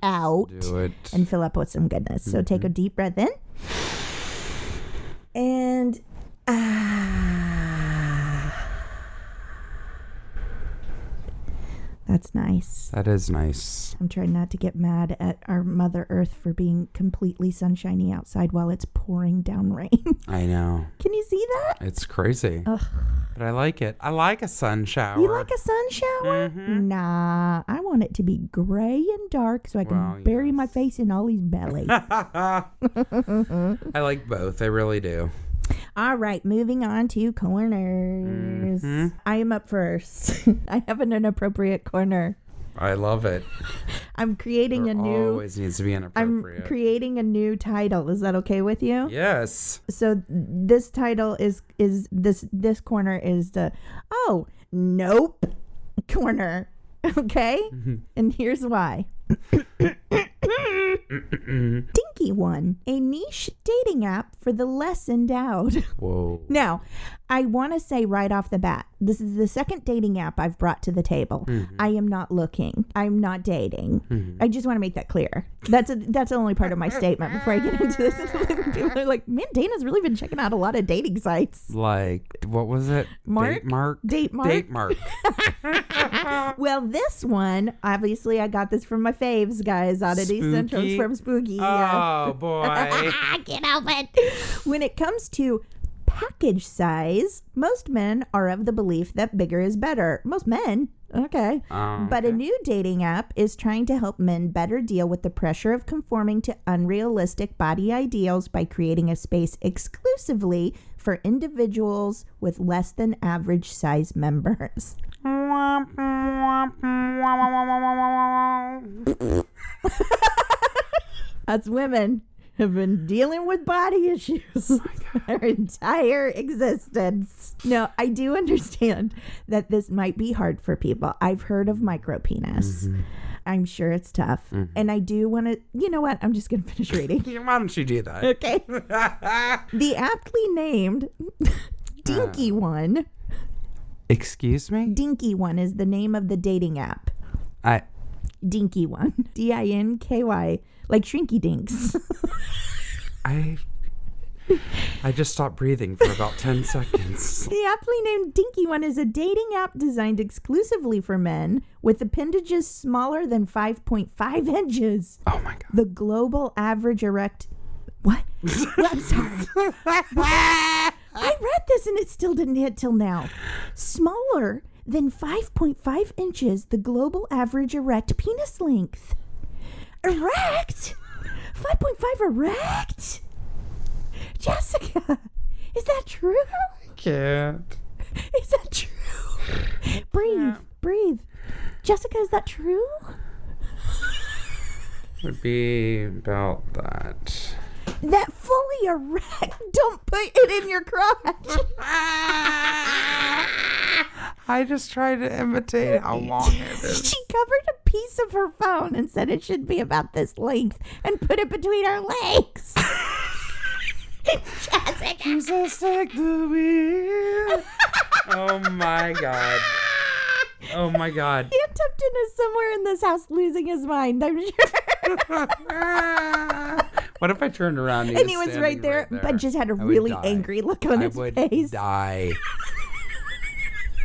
[SPEAKER 1] out
[SPEAKER 2] Do it.
[SPEAKER 1] and fill up with some goodness. So take a deep breath in. And that's nice.
[SPEAKER 2] That is nice.
[SPEAKER 1] I'm trying not to get mad at our Mother Earth for being completely sunshiny outside while it's pouring down rain.
[SPEAKER 2] I know.
[SPEAKER 1] Can you see that?
[SPEAKER 2] It's crazy.
[SPEAKER 1] Ugh.
[SPEAKER 2] But I like it. I like a sun shower.
[SPEAKER 1] You like a sun shower? Nah, I want it to be gray and dark so I can
[SPEAKER 2] Well,
[SPEAKER 1] bury my face in Ollie's belly.
[SPEAKER 2] I like both. I really do.
[SPEAKER 1] All right, moving on to corners. I am up first. I have an inappropriate corner.
[SPEAKER 2] I love it.
[SPEAKER 1] I'm creating
[SPEAKER 2] There
[SPEAKER 1] a new.
[SPEAKER 2] always needs to be
[SPEAKER 1] I'm
[SPEAKER 2] inappropriate.
[SPEAKER 1] creating a new title. Is that okay with you?
[SPEAKER 2] Yes.
[SPEAKER 1] So this title is this corner is the nope corner. Okay? And here's why. Dinky One, a niche dating app for the less endowed.
[SPEAKER 2] Whoa.
[SPEAKER 1] Now, I want to say right off the bat, this is the second dating app I've brought to the table. I am not looking. I'm not dating. I just want to make that clear. That's the only part of my statement before I get into this. People are like, man, Dana's really been checking out a lot of dating sites.
[SPEAKER 2] Like, what was it?
[SPEAKER 1] Mark?
[SPEAKER 2] Date Mark?
[SPEAKER 1] Date Mark?
[SPEAKER 2] Date Mark.
[SPEAKER 1] Well, this one, obviously, I got this from my faves, guys. Oddity
[SPEAKER 2] Spooky?
[SPEAKER 1] Central's from Spooky. Yeah.
[SPEAKER 2] Oh, boy.
[SPEAKER 1] I can't help it. When it comes to package size, most men are of the belief that bigger is better. Most men. Okay. But a new dating app is trying to help men better deal with the pressure of conforming to unrealistic body ideals by creating a space exclusively for individuals with less than average size members. Us women have been dealing with body issues our entire existence. Now, I do understand that this might be hard for people. I've heard of micropenis. I'm sure it's tough. And I do want to, you know what? I'm just going to finish reading.
[SPEAKER 2] Why don't you do that?
[SPEAKER 1] Okay. The aptly named Dinky One.
[SPEAKER 2] Excuse me?
[SPEAKER 1] Dinky One is the name of the dating app. Dinky One. Dinky, like Shrinky Dinks.
[SPEAKER 2] I just stopped breathing for about 10 seconds.
[SPEAKER 1] The aptly named Dinky One is a dating app designed exclusively for men with appendages smaller than 5.5 inches.
[SPEAKER 2] Oh my God.
[SPEAKER 1] The global average erect... What? Well, I'm sorry. I read this and it still didn't hit till now. Smaller than 5.5 inches, the global average erect penis length. Erect? 5.5 erect? Jessica, is that true?
[SPEAKER 2] I can't.
[SPEAKER 1] Is that true? Breathe. Jessica, is that true?
[SPEAKER 2] Would be about that.
[SPEAKER 1] That fully erect. Don't put it in your crotch.
[SPEAKER 2] I just tried to imitate how long it is.
[SPEAKER 1] She covered a piece of her phone and said it should be about this length and put it between her legs. Jessica.
[SPEAKER 2] Jesus, take the wheel. Oh my God. Oh my God.
[SPEAKER 1] Aunt Tupton is somewhere in this house losing his mind, I'm sure.
[SPEAKER 2] What if I turned around
[SPEAKER 1] And he was right there, but just had a really angry look on his face.
[SPEAKER 2] I would die.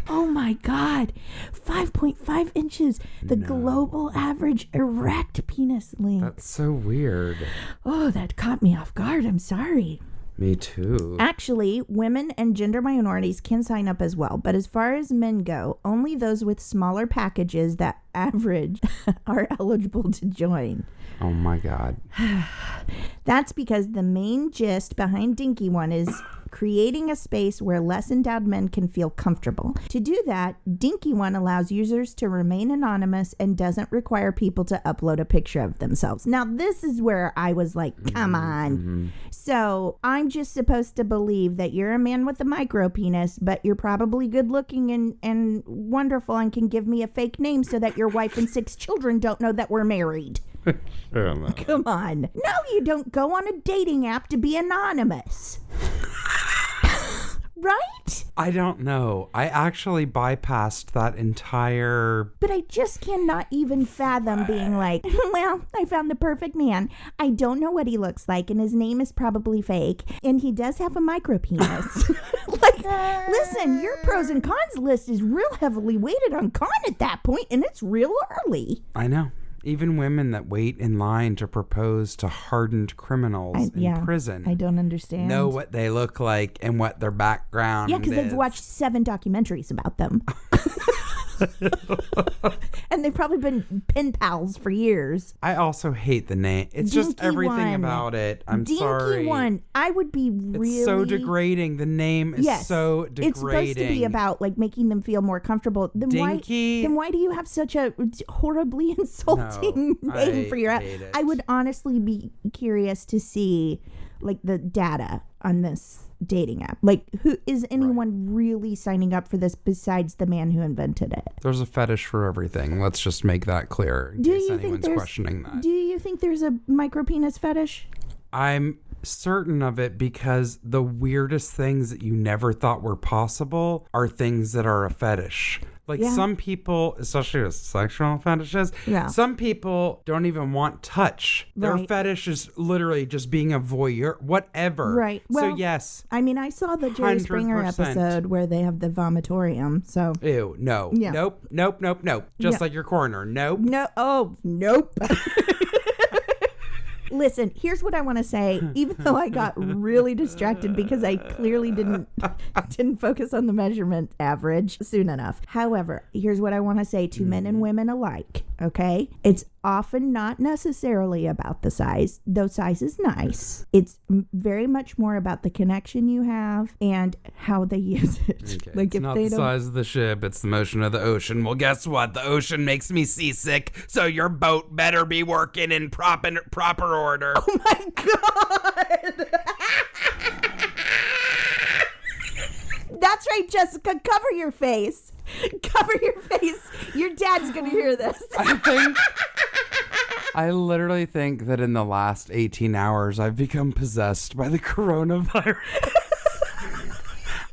[SPEAKER 1] Oh my God. 5.5 inches. The global average erect penis length.
[SPEAKER 2] That's so weird.
[SPEAKER 1] Oh, that caught me off guard. I'm sorry.
[SPEAKER 2] Me too.
[SPEAKER 1] Actually, women and gender minorities can sign up as well. But as far as men go, only those with smaller packages that average are eligible to join.
[SPEAKER 2] Oh my God.
[SPEAKER 1] That's because the main gist behind Dinky One is creating a space where less endowed men can feel comfortable. To do that, Dinky One allows users to remain anonymous and doesn't require people to upload a picture of themselves. Now, this is where I was like, come on.
[SPEAKER 2] Mm-hmm.
[SPEAKER 1] So I'm just supposed to believe that you're a man with a micro penis, but you're probably good looking and wonderful and can give me a fake name so that your wife and 6 children don't know that we're married. Come on. No, you don't go on a dating app to be anonymous. Right?
[SPEAKER 2] I don't know. I actually bypassed that entire...
[SPEAKER 1] But I just cannot even fathom being like, well, I found the perfect man. I don't know what he looks like, and his name is probably fake, and he does have a micro penis. Like, listen, your pros and cons list is real heavily weighted on con at that point, and it's real early.
[SPEAKER 2] I know. Even women that wait in line to propose to hardened criminals in prison.
[SPEAKER 1] I don't understand.
[SPEAKER 2] Know what they look like and what their background is.
[SPEAKER 1] Yeah, because they've watched 7 documentaries about them. And they've probably been pen pals for years.
[SPEAKER 2] I also hate the name. It's
[SPEAKER 1] Dinky
[SPEAKER 2] just everything
[SPEAKER 1] One.
[SPEAKER 2] about it. I'm
[SPEAKER 1] Dinky
[SPEAKER 2] sorry.
[SPEAKER 1] One. I would be really...
[SPEAKER 2] It's so degrading. The name is so degrading.
[SPEAKER 1] It's supposed to be about like making them feel more comfortable. Then
[SPEAKER 2] Dinky.
[SPEAKER 1] Why do you have such a horribly insulting name for your app? I would honestly be curious to see like the data on this dating app. Like, who is anyone really signing up for this besides the man who invented it?
[SPEAKER 2] There's a fetish for everything. Let's just make that clear in case anyone's questioning that.
[SPEAKER 1] Do you think there's a micro penis fetish?
[SPEAKER 2] I'm certain of it because the weirdest things that you never thought were possible are things that are a fetish. Like some people, especially with sexual fetishes, some people don't even want touch. Their fetish is literally just being a voyeur, whatever.
[SPEAKER 1] Right. Well,
[SPEAKER 2] so yes.
[SPEAKER 1] I mean, I saw the Jerry Springer
[SPEAKER 2] 100%.
[SPEAKER 1] episode where they have the vomitorium. So.
[SPEAKER 2] Ew, no.
[SPEAKER 1] Yeah.
[SPEAKER 2] Nope. Just like your corner. Nope.
[SPEAKER 1] No. Oh, nope. Listen, here's what I want to say. Even though I got really distracted because I clearly didn't focus on the measurement average soon enough. However, here's what I want to say to men and women alike. Okay, it's often not necessarily about the size, though size is nice. It's very much more about the connection you have and how they use it.
[SPEAKER 2] Okay.
[SPEAKER 1] Like
[SPEAKER 2] It's
[SPEAKER 1] if
[SPEAKER 2] not
[SPEAKER 1] they
[SPEAKER 2] the
[SPEAKER 1] don't.
[SPEAKER 2] size of the ship, it's the motion of the ocean. Well, guess what? The ocean makes me seasick, so your boat better be working in proper order.
[SPEAKER 1] Oh my God. That's right, Jessica. Cover your face. Cover your face. Your dad's going to hear this.
[SPEAKER 2] I literally think that in the last 18 hours, I've become possessed by the coronavirus.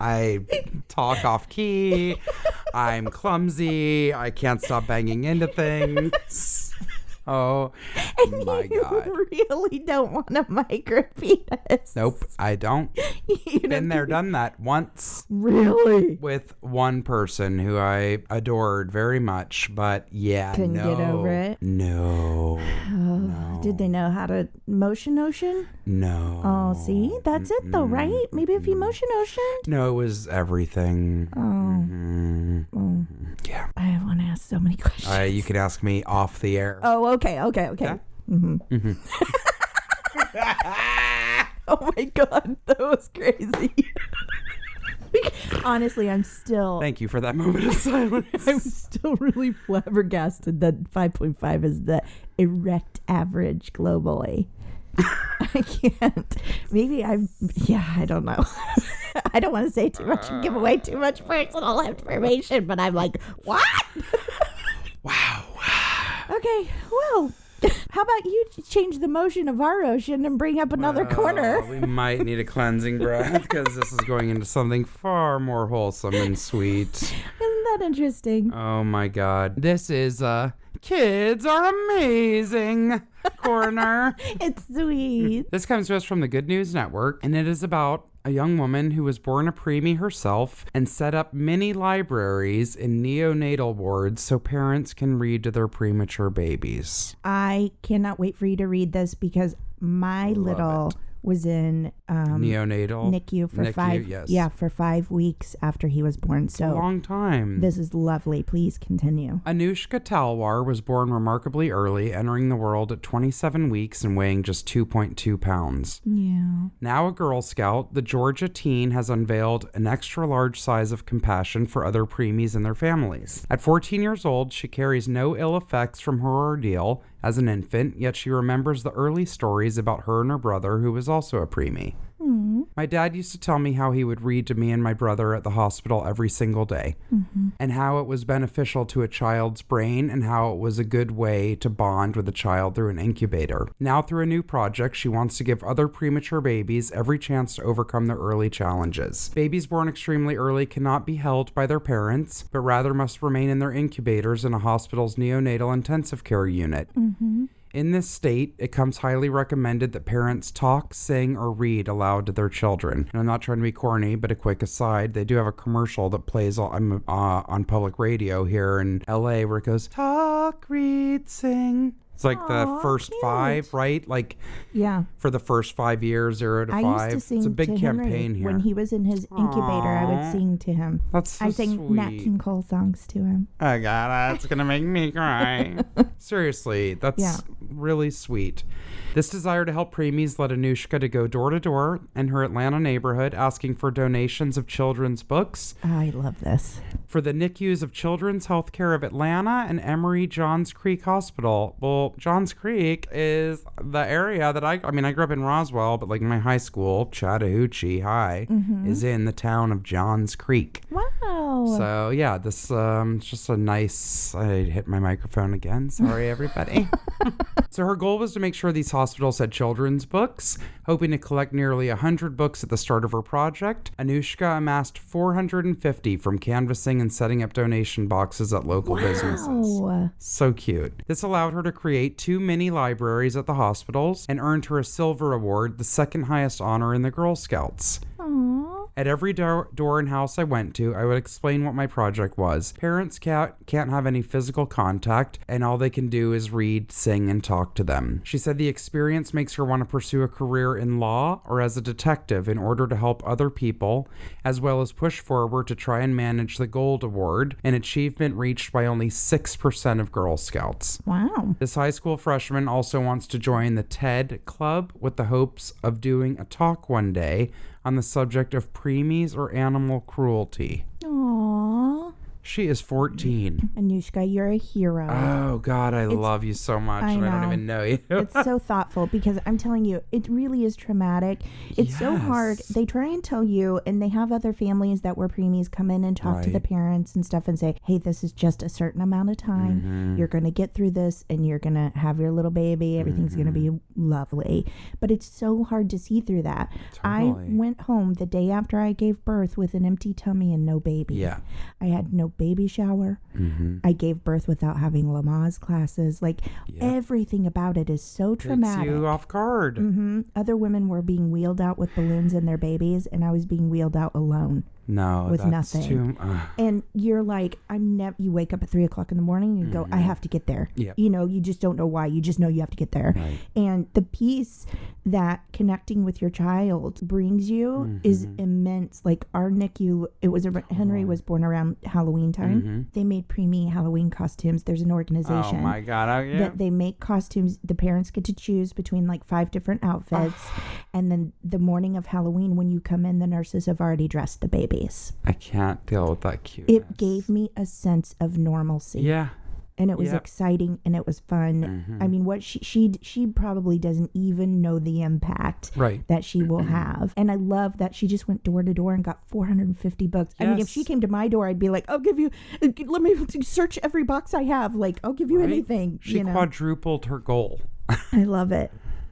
[SPEAKER 2] I talk off key. I'm clumsy. I can't stop banging into things. Oh
[SPEAKER 1] And
[SPEAKER 2] my
[SPEAKER 1] you
[SPEAKER 2] God.
[SPEAKER 1] really don't want a micro penis.
[SPEAKER 2] Nope, I don't.
[SPEAKER 1] You
[SPEAKER 2] Been
[SPEAKER 1] don't
[SPEAKER 2] there, done that once
[SPEAKER 1] really
[SPEAKER 2] with one person who I adored very much, but yeah,
[SPEAKER 1] couldn't
[SPEAKER 2] no.
[SPEAKER 1] get over it.
[SPEAKER 2] No.
[SPEAKER 1] Oh, did they know how to motion ocean?
[SPEAKER 2] No.
[SPEAKER 1] Oh, see, that's it though, right? Maybe if you motion ocean.
[SPEAKER 2] No, it was everything.
[SPEAKER 1] Oh,
[SPEAKER 2] Yeah.
[SPEAKER 1] I want to ask so many questions.
[SPEAKER 2] You could ask me off the air.
[SPEAKER 1] Oh, okay.
[SPEAKER 2] Yeah?
[SPEAKER 1] Oh my God, that was crazy. Honestly, I'm still
[SPEAKER 2] Thank you for that moment of silence.
[SPEAKER 1] I'm still really flabbergasted that 5.5 is the erect average globally. I can't. Maybe I don't know. I don't want to say too much and give away too much personal information, but I'm like, what?
[SPEAKER 2] Wow.
[SPEAKER 1] Okay, well, how about you change the motion of our ocean and bring up another corner?
[SPEAKER 2] We might need a cleansing breath because this is going into something far more wholesome and sweet.
[SPEAKER 1] Isn't that interesting?
[SPEAKER 2] Oh my God. This is Kids Are Amazing corner.
[SPEAKER 1] It's sweet.
[SPEAKER 2] This comes to us from the Good News Network, and it is about a young woman who was born a preemie herself and set up mini libraries in neonatal wards so parents can read to their premature babies.
[SPEAKER 1] I cannot wait for you to read this because my little was in
[SPEAKER 2] Neonatal
[SPEAKER 1] NICU for
[SPEAKER 2] NICU,
[SPEAKER 1] for 5 weeks after he was born.
[SPEAKER 2] a
[SPEAKER 1] So
[SPEAKER 2] long time.
[SPEAKER 1] this is lovely. Please continue.
[SPEAKER 2] Anushka Talwar was born remarkably early, entering the world at 27 weeks and weighing just 2.2 pounds.
[SPEAKER 1] Yeah.
[SPEAKER 2] Now a Girl Scout, the Georgia teen has unveiled an extra large size of compassion for other preemies and their families. At 14 years old, she carries no ill effects from her ordeal as an infant, yet she remembers the early stories about her and her brother, who was also a preemie. My dad used to tell me how he would read to me and my brother at the hospital every single day, and how it was beneficial to a child's brain and how it was a good way to bond with a child through an incubator. Now through a new project, she wants to give other premature babies every chance to overcome their early challenges. Babies born extremely early cannot be held by their parents, but rather must remain in their incubators in a hospital's neonatal intensive care unit. In this state, it comes highly recommended that parents talk, sing, or read aloud to their children. And I'm not trying to be corny, but a quick aside, they do have a commercial that plays on public radio here in LA where it goes, talk, read, sing. It's like the
[SPEAKER 1] Aw,
[SPEAKER 2] first
[SPEAKER 1] cute.
[SPEAKER 2] 5, right? Like
[SPEAKER 1] Yeah.
[SPEAKER 2] for the first 5 years, 0 to 5.
[SPEAKER 1] I used to sing
[SPEAKER 2] It's a big
[SPEAKER 1] to
[SPEAKER 2] campaign
[SPEAKER 1] Henry.
[SPEAKER 2] here.
[SPEAKER 1] When he was in his incubator, I would
[SPEAKER 2] Aw.
[SPEAKER 1] sing to him.
[SPEAKER 2] That's so
[SPEAKER 1] I sang Nat
[SPEAKER 2] sweet.
[SPEAKER 1] King Cole songs to him.
[SPEAKER 2] Oh God, that's gonna make me cry. Seriously, that's
[SPEAKER 1] Yeah.
[SPEAKER 2] really sweet. This desire to help preemies led Anushka to go door to door in her Atlanta neighborhood asking for donations of children's books
[SPEAKER 1] I love this.
[SPEAKER 2] for the NICUs of Children's Healthcare of Atlanta and Emory Johns Creek Hospital. Well, Johns Creek is the area that I grew up in Roswell, but like my high school, Chattahoochee High, is in the town of Johns Creek.
[SPEAKER 1] Wow.
[SPEAKER 2] So yeah, this is just a nice. I hit my microphone again. Sorry, everybody. So her goal was to make sure these hospitals had children's books, hoping to collect nearly 100 books at the start of her project. Anushka amassed 450 from canvassing and setting up donation boxes at local businesses.
[SPEAKER 1] Wow.
[SPEAKER 2] So cute. This allowed her to create 2 mini libraries at the hospitals and earned her a silver award, the second highest honor in the Girl Scouts.
[SPEAKER 1] Aww.
[SPEAKER 2] At every door and house I went to, I would explain what my project was. Parents can't have any physical contact, and all they can do is read, sing, and talk to them. She said the experience makes her want to pursue a career in law or as a detective in order to help other people, as well as push forward to try and manage the Gold Award, an achievement reached by only 6% of Girl Scouts.
[SPEAKER 1] Wow.
[SPEAKER 2] This high school freshman also wants to join the TED Club with the hopes of doing a talk one day on the subject of preemies or animal cruelty.
[SPEAKER 1] Aww.
[SPEAKER 2] She is 14.
[SPEAKER 1] Anushka, you're a hero.
[SPEAKER 2] Oh, God, I love you so much.
[SPEAKER 1] I
[SPEAKER 2] and I don't
[SPEAKER 1] know.
[SPEAKER 2] even know you.
[SPEAKER 1] It's so thoughtful because I'm telling you, it really is traumatic. It's so hard.
[SPEAKER 2] Yes.
[SPEAKER 1] They try and tell you, and they have other families that were preemies come in and talk to the
[SPEAKER 2] Right.
[SPEAKER 1] parents and stuff and say, hey, this is just a certain amount of time.
[SPEAKER 2] Mm-hmm.
[SPEAKER 1] You're going to get through this and you're going to have your little baby. Everything's going to be lovely. But it's so hard to see through that. I
[SPEAKER 2] Totally.
[SPEAKER 1] went home the day after I gave birth with an empty tummy and no baby.
[SPEAKER 2] Yeah.
[SPEAKER 1] I had no baby shower.
[SPEAKER 2] Mm-hmm.
[SPEAKER 1] I gave birth without having Lamaze classes. Like, everything about it is so traumatic.
[SPEAKER 2] Takes you off guard.
[SPEAKER 1] Mm-hmm. Other women were being wheeled out with balloons in their babies, and I was being wheeled out alone.
[SPEAKER 2] No,
[SPEAKER 1] with
[SPEAKER 2] that's
[SPEAKER 1] nothing. And you're like, you wake up at 3:00 in the morning and you go, I have to get there.
[SPEAKER 2] Yep.
[SPEAKER 1] You know, you just don't know why. You just know you have to get there.
[SPEAKER 2] Right.
[SPEAKER 1] And the peace that connecting with your child brings you is immense. Like our NICU, Henry was born around Halloween time. They made preemie Halloween costumes. There's an organization.
[SPEAKER 2] Oh my God.
[SPEAKER 1] That they make costumes. The parents get to choose between like 5 different outfits. And then the morning of Halloween, when you come in, the nurses have already dressed the babies.
[SPEAKER 2] I can't deal with that cuteness.
[SPEAKER 1] It gave me a sense of normalcy.
[SPEAKER 2] Yeah.
[SPEAKER 1] And it was exciting and it was fun. I mean, what she probably doesn't even know the impact that she will have. And I love that she just went door to door and got 450 books. I mean, if she came to my door, I'd be like, let me search every box I have. Like, I'll give you anything.
[SPEAKER 2] She quadrupled her goal.
[SPEAKER 1] I love it.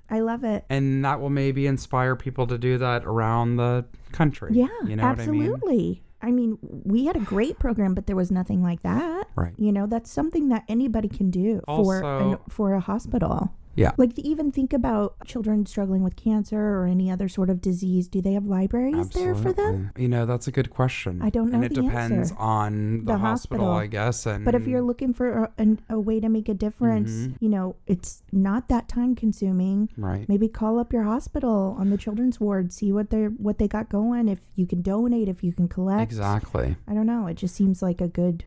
[SPEAKER 1] I love it.
[SPEAKER 2] And that will maybe inspire people to do that around the country.
[SPEAKER 1] Yeah,
[SPEAKER 2] you know
[SPEAKER 1] absolutely.
[SPEAKER 2] What I mean?
[SPEAKER 1] I mean, we had a great program, but there was nothing like that.
[SPEAKER 2] Right.
[SPEAKER 1] You know, that's something that anybody can do for a hospital.
[SPEAKER 2] Yeah.
[SPEAKER 1] Like to even think about children struggling with cancer or any other sort of disease. Do they have libraries there for them?
[SPEAKER 2] You know, that's a good question.
[SPEAKER 1] I don't know.
[SPEAKER 2] And it depends on the hospital, I guess.
[SPEAKER 1] But if you're looking for a way to make a difference, you know, it's not that time consuming.
[SPEAKER 2] Right.
[SPEAKER 1] Maybe call up your hospital on the children's ward, see what they got going. If you can donate, if you can collect.
[SPEAKER 2] Exactly.
[SPEAKER 1] I don't know. It just seems like a good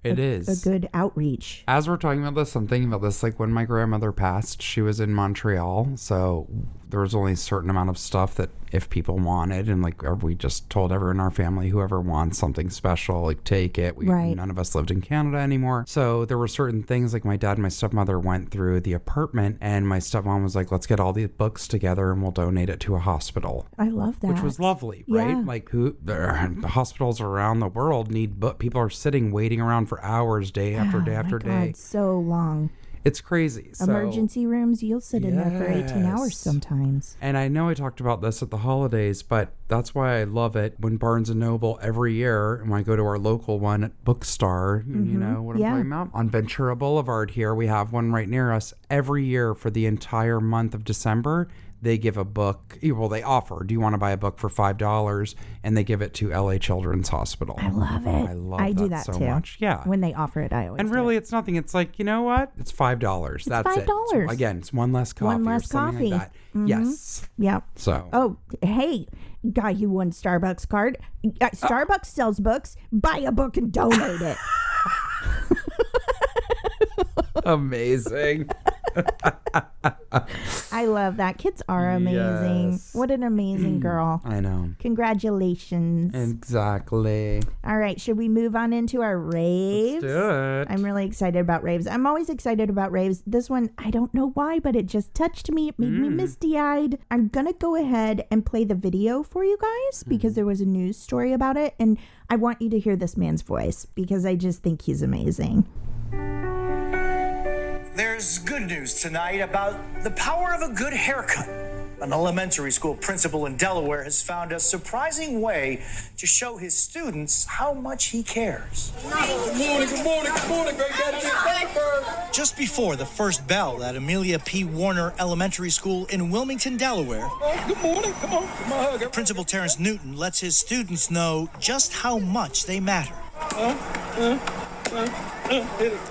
[SPEAKER 1] outreach.
[SPEAKER 2] As we're talking about this, I'm thinking about this. Like when my grandmother passed, she was in Montreal, so there was only a certain amount of stuff that if people wanted, and like we just told everyone in our family, whoever wants something special, like take it. None of us lived in Canada anymore, so there were certain things like my dad and my stepmother went through the apartment, and my stepmom was like, let's get all the books together and we'll donate it to a hospital.
[SPEAKER 1] I love that.
[SPEAKER 2] Which was lovely, right?
[SPEAKER 1] Yeah.
[SPEAKER 2] Like the hospitals around the world need people are sitting waiting around for hours day after day after day.
[SPEAKER 1] God, so long.
[SPEAKER 2] It's crazy.
[SPEAKER 1] Emergency rooms, you'll sit in there for 18 hours sometimes.
[SPEAKER 2] And I know I talked about this at the holidays, but that's why I love it when Barnes & Noble every year, and when I go to our local one at Bookstar, you know what I'm talking about? On Ventura Boulevard here, we have one right near us. Every year for the entire month of December, they give a book. Well, they offer, do you want to buy a book for $5? And they give it to LA Children's Hospital.
[SPEAKER 1] I love it.
[SPEAKER 2] I love
[SPEAKER 1] I
[SPEAKER 2] that
[SPEAKER 1] do that
[SPEAKER 2] so
[SPEAKER 1] too.
[SPEAKER 2] much. Yeah.
[SPEAKER 1] When they offer it, I always
[SPEAKER 2] And really, it's nothing. It's like, you know what? It's $5. That's
[SPEAKER 1] $5.
[SPEAKER 2] it. So, again, it's one less coffee
[SPEAKER 1] One less
[SPEAKER 2] or something
[SPEAKER 1] coffee.
[SPEAKER 2] like that. Yes.
[SPEAKER 1] Yeah.
[SPEAKER 2] So.
[SPEAKER 1] Oh, hey, guy who won Starbucks card. Starbucks sells books. Buy a book and donate it.
[SPEAKER 2] Amazing.
[SPEAKER 1] I love that. Kids are amazing.
[SPEAKER 2] Yes.
[SPEAKER 1] What an amazing girl.
[SPEAKER 2] I know.
[SPEAKER 1] Congratulations.
[SPEAKER 2] Exactly.
[SPEAKER 1] All right. Should we move on into our raves?
[SPEAKER 2] Let's do it.
[SPEAKER 1] I'm really excited about raves. I'm always excited about raves. This one, I don't know why, but it just touched me. It made me misty-eyed. I'm going to go ahead and play the video for you guys because there was a news story about it. And I want you to hear this man's voice because I just think he's amazing.
[SPEAKER 3] There's good news tonight about the power of a good haircut. An elementary school principal in Delaware has found a surprising way to show his students how much he cares.
[SPEAKER 4] Good morning, Great Daddy Blackbird.
[SPEAKER 3] Just before the first bell at Amelia P. Warner Elementary School in Wilmington, Delaware,
[SPEAKER 4] Good morning, come on, hug.
[SPEAKER 3] Principal Terrence Newton lets his students know just how much they matter.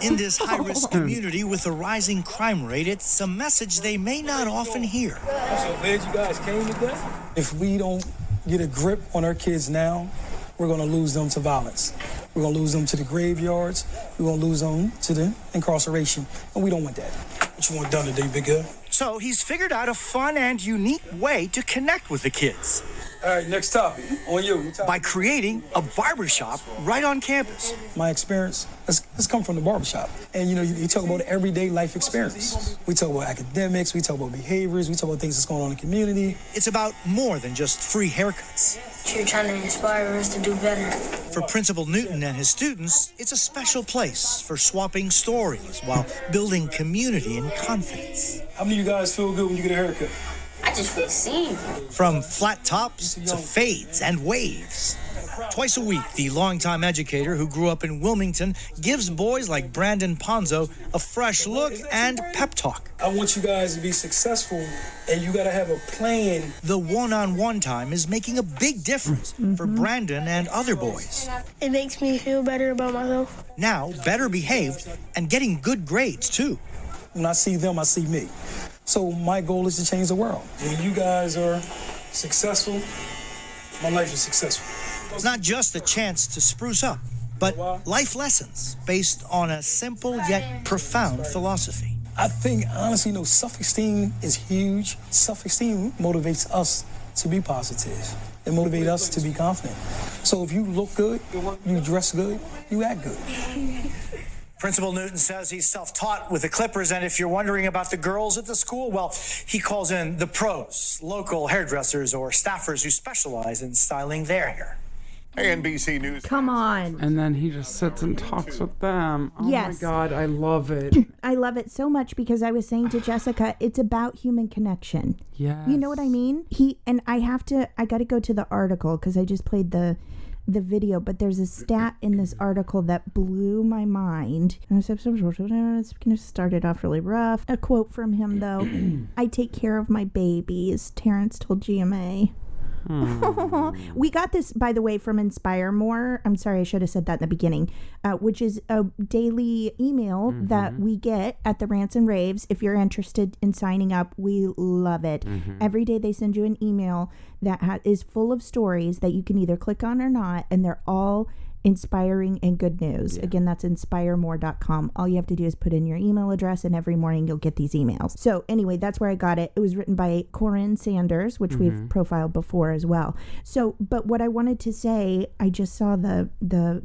[SPEAKER 3] In this high-risk community with a rising crime rate, it's a message they may not often hear.
[SPEAKER 4] I'm so glad you guys came today. If we don't get a grip on our kids now, we're going to lose them to violence. We're going to lose them to the graveyards. We're going to lose them to the incarceration. And we don't want that. What you want done today, big girl?
[SPEAKER 3] So he's figured out a fun and unique way to connect with the kids.
[SPEAKER 4] All right, next topic. On you.
[SPEAKER 3] By creating a barbershop right on campus.
[SPEAKER 4] My experience has come from the barbershop. And, you talk about everyday life experience. We talk about academics. We talk about behaviors. We talk about things that's going on in the community.
[SPEAKER 3] It's about more than just free haircuts.
[SPEAKER 5] You're trying to inspire us to do better.
[SPEAKER 3] For Principal Newton and his students, it's a special place for swapping stories while building community and confidence.
[SPEAKER 4] How many of you guys feel good when you get a haircut?
[SPEAKER 5] I just feel seen.
[SPEAKER 3] From flat tops to fades and waves. Twice a week, the longtime educator who grew up in Wilmington gives boys like Brandon Ponzo a fresh look and pep talk.
[SPEAKER 4] I want you guys to be successful, and you got to have a plan.
[SPEAKER 3] The one-on-one time is making a big difference for Brandon and other boys.
[SPEAKER 5] It makes me feel better about myself.
[SPEAKER 3] Now, better behaved and getting good grades, too.
[SPEAKER 4] When I see them, I see me. So my goal is to change the world. When you guys are successful, my life is successful.
[SPEAKER 3] It's not just a chance to spruce up, but life lessons based on a simple yet profound philosophy.
[SPEAKER 4] I think, honestly, self-esteem is huge. Self-esteem motivates us to be positive. It motivates us to be confident. So if you look good, you dress good, you act good.
[SPEAKER 3] Principal Newton says he's self-taught with the Clippers, and if you're wondering about the girls at the school, well, he calls in the pros, local hairdressers or staffers who specialize in styling their hair.
[SPEAKER 6] NBC News.
[SPEAKER 1] Come on.
[SPEAKER 2] And then he just sits and talks with them. Oh
[SPEAKER 1] Yes.
[SPEAKER 2] my God, I love it.
[SPEAKER 1] I love it so much because I was saying to Jessica, it's about human connection.
[SPEAKER 2] Yes.
[SPEAKER 1] You know what I mean? I got to go to the article because I just played the video, but there's a stat in this article that blew my mind. It's going to start it off really rough. A quote from him, though. I take care of my babies, Terrence told GMA. We got this, by the way, from Inspire More. I'm sorry, I should have said that in the beginning, which is a daily email that we get at the Rants and Raves. If you're interested in signing up, we love it. Every day they send you an email that is full of stories that you can either click on or not, and they're all inspiring and good news. Again, that's inspiremore.com. All you have to do is put in your email address, and every morning you'll get these emails. So anyway, that's where I got it. It was written by Corinne Sanders, which we've profiled before as well. So, but what I wanted to say, I just saw the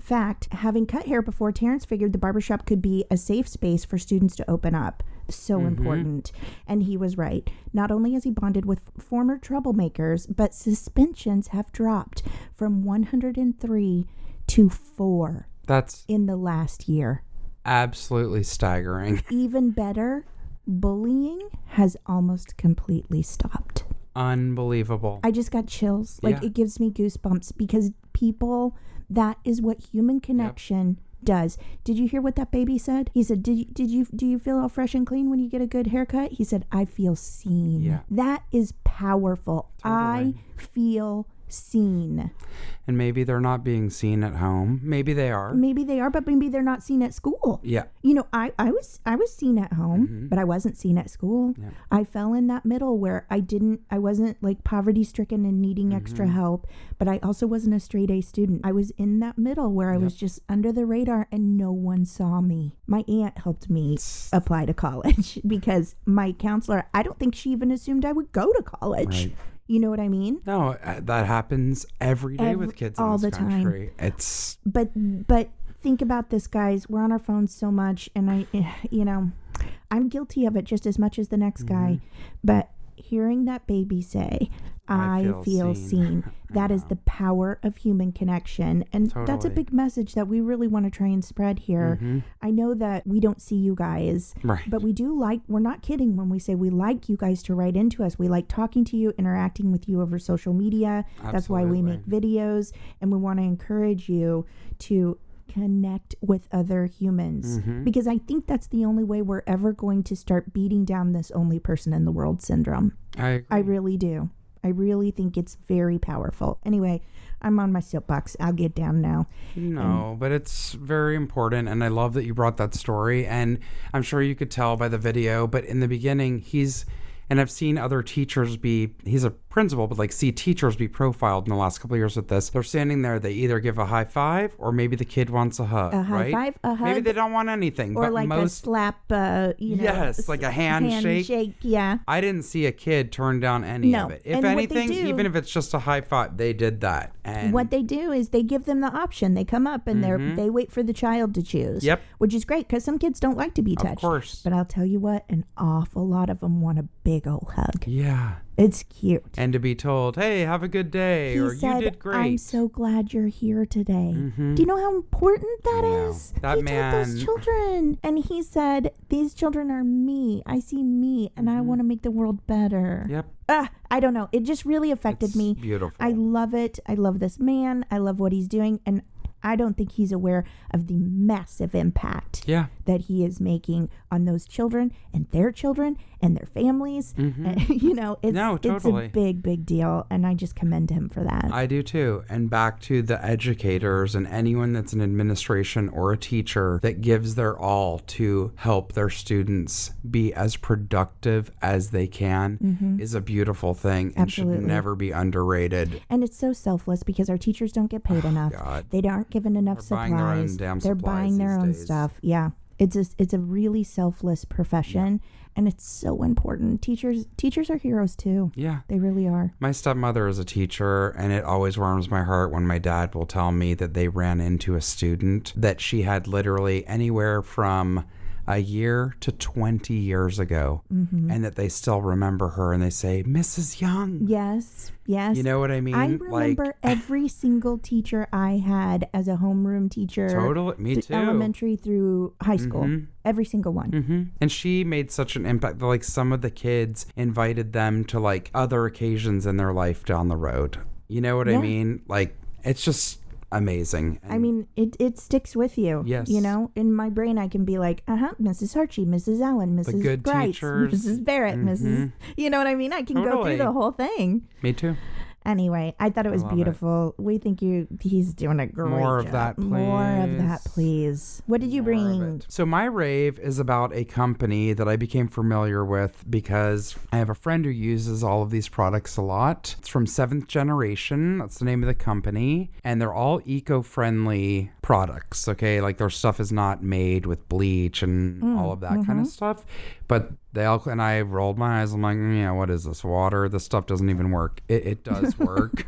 [SPEAKER 1] fact, having cut hair before, Terrence figured the barbershop could be a safe space for students to open up. So important. And he was right. Not only has he bonded with former troublemakers, but suspensions have dropped from 103 to 4
[SPEAKER 2] That's
[SPEAKER 1] in the last year.
[SPEAKER 2] absolutely staggering.
[SPEAKER 1] Even better, bullying has almost completely stopped.
[SPEAKER 2] Unbelievable.
[SPEAKER 1] I just got chills. Like,
[SPEAKER 2] Yeah.
[SPEAKER 1] it gives me goosebumps because people, that is what human connection does. Did you hear what that baby said? He said, do you feel all fresh and clean when you get a good haircut? He said, I feel seen.
[SPEAKER 2] Yeah.
[SPEAKER 1] That is powerful. I
[SPEAKER 2] Totally.
[SPEAKER 1] feel seen.
[SPEAKER 2] And maybe they're not being seen at home. Maybe they are.
[SPEAKER 1] Maybe they are, but maybe they're not seen at school.
[SPEAKER 2] Yeah.
[SPEAKER 1] You know, I was seen at home, but I wasn't seen at school.
[SPEAKER 2] Yeah.
[SPEAKER 1] I fell in that middle where I wasn't like poverty stricken and needing extra help, but I also wasn't a straight A student. I was in that middle where I was just under the radar and no one saw me. My aunt helped me apply to college because my counselor, I don't think she even assumed I would go to college.
[SPEAKER 2] Right.
[SPEAKER 1] You know what I mean?
[SPEAKER 2] No, that happens every day with kids in
[SPEAKER 1] all
[SPEAKER 2] this
[SPEAKER 1] the time.
[SPEAKER 2] country. It's
[SPEAKER 1] But think about this, guys. We're on our phones so much, and I'm guilty of it just as much as the next guy. But hearing that baby say, I feel seen. That is the power of human connection. And that's a
[SPEAKER 2] Totally.
[SPEAKER 1] big message that we really want to try and spread here. I know that we don't see you guys,
[SPEAKER 2] Right.
[SPEAKER 1] but we do we're not kidding when we say we like you guys to write into us. We like talking to you, interacting with you over social media. That's why we make videos, and we want to encourage you to connect with other humans, because I think that's the only way we're ever going to start beating down this only person in the world syndrome.
[SPEAKER 2] I agree.
[SPEAKER 1] I really do. I really think it's very powerful. Anyway, I'm on my soapbox. I'll get down now.
[SPEAKER 2] No, but it's very important, and I love that you brought that story, and I'm sure you could tell by the video, but in the beginning, and I've seen other teachers he's a principal, but see teachers be profiled in the last couple of years with this. They're standing there, they either give a high five or maybe the kid wants a hug,
[SPEAKER 1] A high
[SPEAKER 2] right?
[SPEAKER 1] five, a hug,
[SPEAKER 2] Maybe they don't want anything,
[SPEAKER 1] or
[SPEAKER 2] but
[SPEAKER 1] like a slap,
[SPEAKER 2] yes, like a handshake.
[SPEAKER 1] Yeah.
[SPEAKER 2] I didn't see a kid turn down any
[SPEAKER 1] No.
[SPEAKER 2] of it. If
[SPEAKER 1] And what they
[SPEAKER 2] anything,
[SPEAKER 1] do-
[SPEAKER 2] even if it's just a high five, they did that. And
[SPEAKER 1] What they do is they give them the option. They come up and they wait for the child to choose.
[SPEAKER 2] Yep.
[SPEAKER 1] Which is great because some kids don't like to be touched.
[SPEAKER 2] course.
[SPEAKER 1] But I'll tell you what, an awful lot of them want a big old hug.
[SPEAKER 2] yeah.
[SPEAKER 1] It's cute.
[SPEAKER 2] And to be told, hey, have a good day,
[SPEAKER 1] He
[SPEAKER 2] or
[SPEAKER 1] said,
[SPEAKER 2] you did great.
[SPEAKER 1] I'm so glad you're here today. Do you know how important that
[SPEAKER 2] know.
[SPEAKER 1] is?
[SPEAKER 2] That
[SPEAKER 1] he told those
[SPEAKER 2] man-
[SPEAKER 1] children, and he said, these children are me. I see me, and I want to make the world better.
[SPEAKER 2] Yep.
[SPEAKER 1] I don't know. It just really affected
[SPEAKER 2] It's
[SPEAKER 1] me.
[SPEAKER 2] beautiful.
[SPEAKER 1] I love it. I love this man. I love what he's doing. And I don't think he's aware of the massive impact
[SPEAKER 2] Yeah.
[SPEAKER 1] that he is making on those children and their families. And, you know, it's,
[SPEAKER 2] No,
[SPEAKER 1] it's a
[SPEAKER 2] totally.
[SPEAKER 1] big deal. And I just commend him for that.
[SPEAKER 2] I do too. And back to the educators and anyone that's in administration or a teacher that gives their all to help their students be as productive as they can is a beautiful thing and should
[SPEAKER 1] Absolutely.
[SPEAKER 2] never be underrated.
[SPEAKER 1] And it's so selfless because our teachers don't get paid enough.
[SPEAKER 2] God.
[SPEAKER 1] They aren't given enough
[SPEAKER 2] They're
[SPEAKER 1] supplies.
[SPEAKER 2] buying their own damn
[SPEAKER 1] They're
[SPEAKER 2] supplies
[SPEAKER 1] buying their
[SPEAKER 2] these
[SPEAKER 1] own
[SPEAKER 2] days.
[SPEAKER 1] stuff. Yeah. It's a really selfless profession, and it's so important. Teachers are heroes too.
[SPEAKER 2] Yeah.
[SPEAKER 1] They really are.
[SPEAKER 2] My stepmother is a teacher, and it always warms my heart when my dad will tell me that they ran into a student that she had literally anywhere from a year to 20 years ago, and that they still remember her, and they say, Mrs. Young.
[SPEAKER 1] Yes.
[SPEAKER 2] You know what I mean?
[SPEAKER 1] I remember
[SPEAKER 2] Like,
[SPEAKER 1] every single teacher I had as a homeroom teacher.
[SPEAKER 2] Totally. Me too.
[SPEAKER 1] Elementary through high school. Every single one.
[SPEAKER 2] And she made such an impact that, like, some of the kids invited them to, like, other occasions in their life down the road. You know what I
[SPEAKER 1] Yeah.
[SPEAKER 2] mean? Like, it's just amazing.
[SPEAKER 1] I mean, it sticks with you.
[SPEAKER 2] Yes.
[SPEAKER 1] You know, in my brain, I can be like, Mrs. Archie, Mrs. Allen, Mrs.
[SPEAKER 2] good
[SPEAKER 1] Grice,
[SPEAKER 2] teachers.
[SPEAKER 1] Mrs. Barrett, Mrs. You know what I mean? I can go
[SPEAKER 2] Totally.
[SPEAKER 1] through the whole thing.
[SPEAKER 2] Me too.
[SPEAKER 1] Anyway, I thought it was
[SPEAKER 2] love it.
[SPEAKER 1] beautiful. We think he's doing a great
[SPEAKER 2] More of
[SPEAKER 1] job.
[SPEAKER 2] that,
[SPEAKER 1] More of that,
[SPEAKER 2] please.
[SPEAKER 1] please. What did you
[SPEAKER 2] More of
[SPEAKER 1] bring?
[SPEAKER 2] it. So my rave is about a company that I became familiar with because I have a friend who uses all of these products a lot. It's from Seventh Generation. That's the name of the company. And they're all eco-friendly products, okay? Like their stuff is not made with bleach and all of that kind of stuff. But they all, and I rolled my eyes. I'm like, yeah, what is this? Water? This stuff doesn't even work. It does work.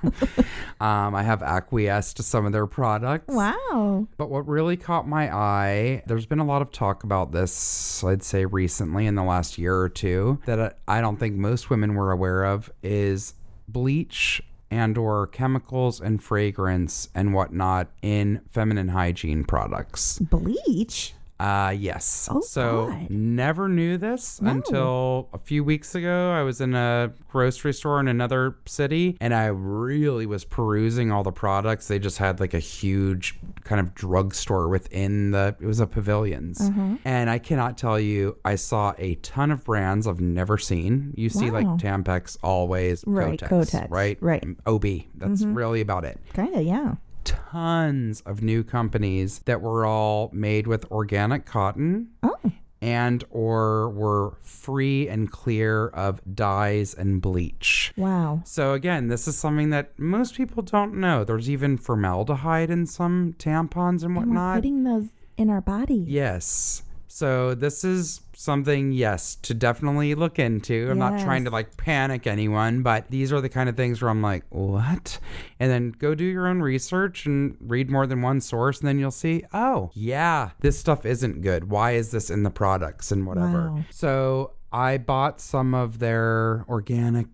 [SPEAKER 2] I have acquiesced to some of their products.
[SPEAKER 1] Wow.
[SPEAKER 2] But what really caught my eye, there's been a lot of talk about this, I'd say recently in the last year or two, that I don't think most women were aware of, is bleach and or chemicals and fragrance and whatnot in feminine hygiene products.
[SPEAKER 1] Bleach?
[SPEAKER 2] Yes.
[SPEAKER 1] Oh,
[SPEAKER 2] so
[SPEAKER 1] God.
[SPEAKER 2] never knew this until a few weeks ago. I was in a grocery store in another city and I really was perusing all the products. They just had like a huge kind of drugstore within it was a Pavilions. And I cannot tell you, I saw a ton of brands I've never seen. You see like
[SPEAKER 1] Wow.
[SPEAKER 2] Tampax, Always,
[SPEAKER 1] Right,
[SPEAKER 2] Kotex,
[SPEAKER 1] Kotex, right.
[SPEAKER 2] OB. That's really about it.
[SPEAKER 1] Kind of, yeah.
[SPEAKER 2] Tons of new companies that were all made with organic cotton
[SPEAKER 1] Oh.
[SPEAKER 2] and or were free and clear of dyes and bleach.
[SPEAKER 1] Wow.
[SPEAKER 2] So again, this is something that most people don't know. There's even formaldehyde in some tampons and
[SPEAKER 1] And we're
[SPEAKER 2] whatnot.
[SPEAKER 1] putting those in our body.
[SPEAKER 2] Yes. So this is something, yes, to definitely look into. I'm not trying to
[SPEAKER 1] Yes.
[SPEAKER 2] like panic anyone, but these are the kind of things where I'm like, what? And then go do your own research and read more than one source, and then you'll see, oh, yeah, this stuff isn't good. Why is this in the products and whatever?
[SPEAKER 1] Wow.
[SPEAKER 2] So I bought some of their organic,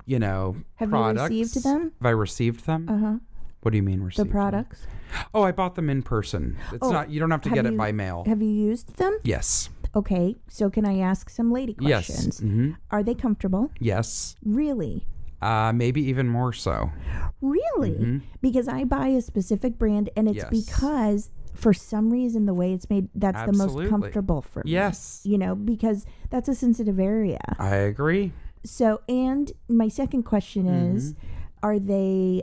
[SPEAKER 1] Have
[SPEAKER 2] products.
[SPEAKER 1] you received them?
[SPEAKER 2] Have I received them?
[SPEAKER 1] Uh-huh.
[SPEAKER 2] What do you mean
[SPEAKER 1] The
[SPEAKER 2] received them?
[SPEAKER 1] products?
[SPEAKER 2] Oh, I bought them in person. It's
[SPEAKER 1] Oh,
[SPEAKER 2] not, you don't have to
[SPEAKER 1] have
[SPEAKER 2] get it
[SPEAKER 1] you-
[SPEAKER 2] by mail.
[SPEAKER 1] Have you used them?
[SPEAKER 2] Yes.
[SPEAKER 1] Okay, so can I ask some lady
[SPEAKER 2] Yes.
[SPEAKER 1] questions?
[SPEAKER 2] Mhm.
[SPEAKER 1] Are they comfortable?
[SPEAKER 2] Yes.
[SPEAKER 1] Really?
[SPEAKER 2] Maybe even more so.
[SPEAKER 1] Really? Because I buy a specific brand and it's
[SPEAKER 2] Mm-hmm. Yes.
[SPEAKER 1] because for some reason the way it's made, that's the
[SPEAKER 2] Absolutely.
[SPEAKER 1] most comfortable for me.
[SPEAKER 2] Yes.
[SPEAKER 1] Because that's a sensitive area.
[SPEAKER 2] I agree.
[SPEAKER 1] So, and my second question is,
[SPEAKER 2] Mm-hmm.
[SPEAKER 1] are they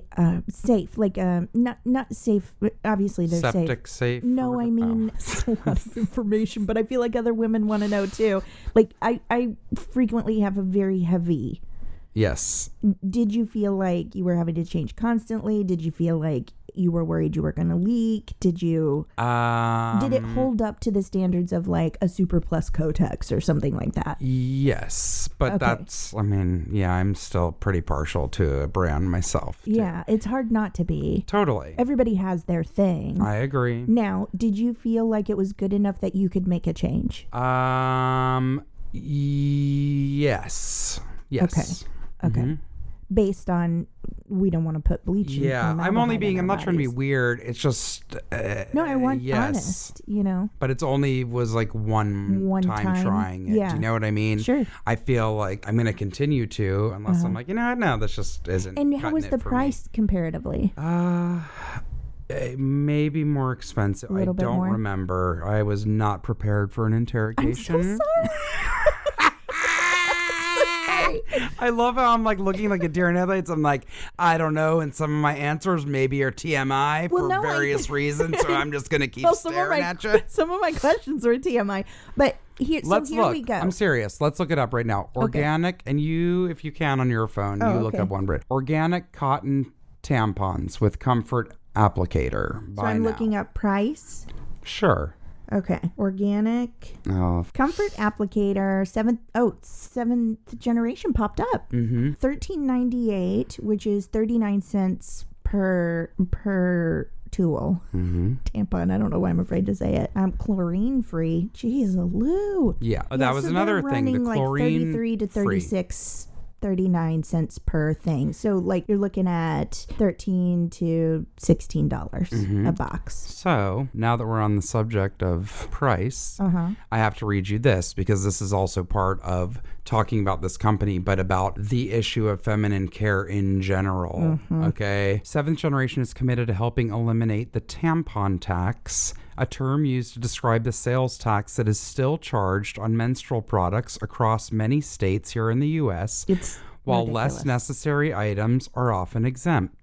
[SPEAKER 1] safe? Like, not safe. Obviously, they're
[SPEAKER 2] Septic safe.
[SPEAKER 1] No,
[SPEAKER 2] or-
[SPEAKER 1] I mean, it's a lot of information, but I feel like other women want to know too. Like, I frequently have a very heavy.
[SPEAKER 2] Yes.
[SPEAKER 1] Did you feel like you were having to change constantly? Did you feel like you were worried you were going to leak? Did it hold up to the standards of like a Super Plus Kotex or something like that?
[SPEAKER 2] Yes. But
[SPEAKER 1] Okay.
[SPEAKER 2] that's, I mean, yeah, I'm still pretty partial to a brand myself. too.
[SPEAKER 1] Yeah, it's hard not to be.
[SPEAKER 2] Totally.
[SPEAKER 1] Everybody has their thing.
[SPEAKER 2] I agree.
[SPEAKER 1] Now, did you feel like it was good enough that you could make a change?
[SPEAKER 2] Yes. Yes.
[SPEAKER 1] Okay.
[SPEAKER 2] Mm-hmm.
[SPEAKER 1] based on we don't want to put bleach in
[SPEAKER 2] Yeah, I'm
[SPEAKER 1] formaldehyde in our
[SPEAKER 2] not trying to be
[SPEAKER 1] bodies.
[SPEAKER 2] weird. It's just
[SPEAKER 1] No, I want
[SPEAKER 2] yes.
[SPEAKER 1] honest, you know.
[SPEAKER 2] But it's only was like one time trying it.
[SPEAKER 1] Yeah.
[SPEAKER 2] Do you know what I mean?
[SPEAKER 1] Sure.
[SPEAKER 2] I feel like I'm going to continue to unless I'm like, no, this just isn't.
[SPEAKER 1] And how was
[SPEAKER 2] cutting
[SPEAKER 1] the
[SPEAKER 2] it for me.
[SPEAKER 1] price comparatively?
[SPEAKER 2] Maybe more expensive.
[SPEAKER 1] A
[SPEAKER 2] I
[SPEAKER 1] little bit
[SPEAKER 2] don't
[SPEAKER 1] more?
[SPEAKER 2] remember. I was not prepared for an interrogation.
[SPEAKER 1] I'm so sorry.
[SPEAKER 2] I love how I'm like looking like a deer in headlights. I'm like, I don't know. And some of my answers maybe are TMI
[SPEAKER 1] Well,
[SPEAKER 2] for
[SPEAKER 1] no,
[SPEAKER 2] various reasons. So I'm just going to keep
[SPEAKER 1] some
[SPEAKER 2] staring at you.
[SPEAKER 1] some of my questions were TMI, but here
[SPEAKER 2] Let's
[SPEAKER 1] here
[SPEAKER 2] look.
[SPEAKER 1] we go.
[SPEAKER 2] I'm serious. Let's look it up right now. Organic, and you, if you can on your phone, you look
[SPEAKER 1] okay.
[SPEAKER 2] up one Brit. Organic cotton tampons with comfort applicator.
[SPEAKER 1] So
[SPEAKER 2] Buy
[SPEAKER 1] I'm
[SPEAKER 2] now.
[SPEAKER 1] looking up price.
[SPEAKER 2] Sure.
[SPEAKER 1] Okay, organic
[SPEAKER 2] Oh,
[SPEAKER 1] comfort applicator seventh generation popped up.
[SPEAKER 2] mm-hmm.
[SPEAKER 1] $13.98, which is 39 cents per tool.
[SPEAKER 2] Mm-hmm.
[SPEAKER 1] Tampon. I don't know why I'm afraid to say it. Chlorine free. Jeez, Lou.
[SPEAKER 2] Yeah, that was
[SPEAKER 1] so
[SPEAKER 2] another
[SPEAKER 1] they're
[SPEAKER 2] thing. The
[SPEAKER 1] running like
[SPEAKER 2] chlorine
[SPEAKER 1] 33 to
[SPEAKER 2] free.
[SPEAKER 1] 36. 39 cents per thing. So like you're looking at $13 to $16
[SPEAKER 2] Mm-hmm.
[SPEAKER 1] a box.
[SPEAKER 2] So now that we're on the subject of price,
[SPEAKER 1] Uh-huh.
[SPEAKER 2] I have to read you this because this is also part of talking about this company, but about the issue of feminine care in general. Okay. Seventh Generation is committed to helping eliminate the tampon tax, a term used to describe the sales tax that is still charged on menstrual products across many states here in the U.S.
[SPEAKER 1] It's
[SPEAKER 2] while
[SPEAKER 1] ridiculous.
[SPEAKER 2] less necessary items are often exempt.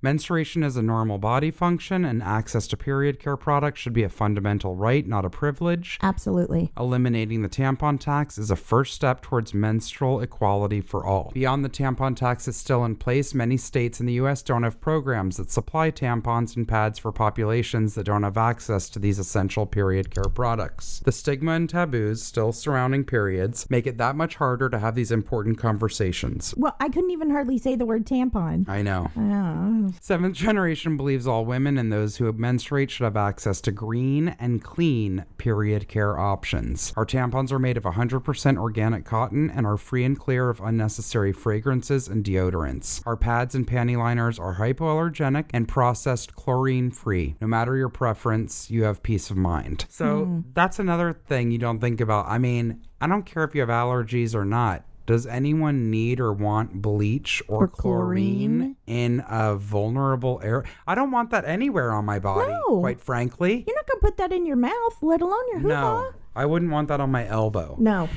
[SPEAKER 2] Menstruation is a normal body function, and access to period care products should be a fundamental right, not a privilege.
[SPEAKER 1] Absolutely.
[SPEAKER 2] Eliminating the tampon tax is a first step towards menstrual equality for all. Beyond the tampon tax is still in place, many states in the U.S. don't have programs that supply tampons and pads for populations that don't have access to these essential period care products. The stigma and taboos still surrounding periods make it that much harder to have these important conversations.
[SPEAKER 1] Well, I couldn't even hardly say the word tampon.
[SPEAKER 2] I know.
[SPEAKER 1] Oh.
[SPEAKER 2] Seventh Generation believes all women and those who menstruate should have access to green and clean period care options. Our tampons are made of 100% organic cotton and are free and clear of unnecessary fragrances and deodorants. Our pads and panty liners are hypoallergenic and processed chlorine-free. No matter your preference, you have peace of mind. So that's another thing you don't think about. I mean, I don't care if you have allergies or not. Does anyone need or want bleach or chlorine in a vulnerable area? I don't want that anywhere on my body,
[SPEAKER 1] No.
[SPEAKER 2] quite frankly.
[SPEAKER 1] You're not going to put that in your mouth, let alone your hoo-ha.
[SPEAKER 2] No, I wouldn't want that on my elbow.
[SPEAKER 1] No.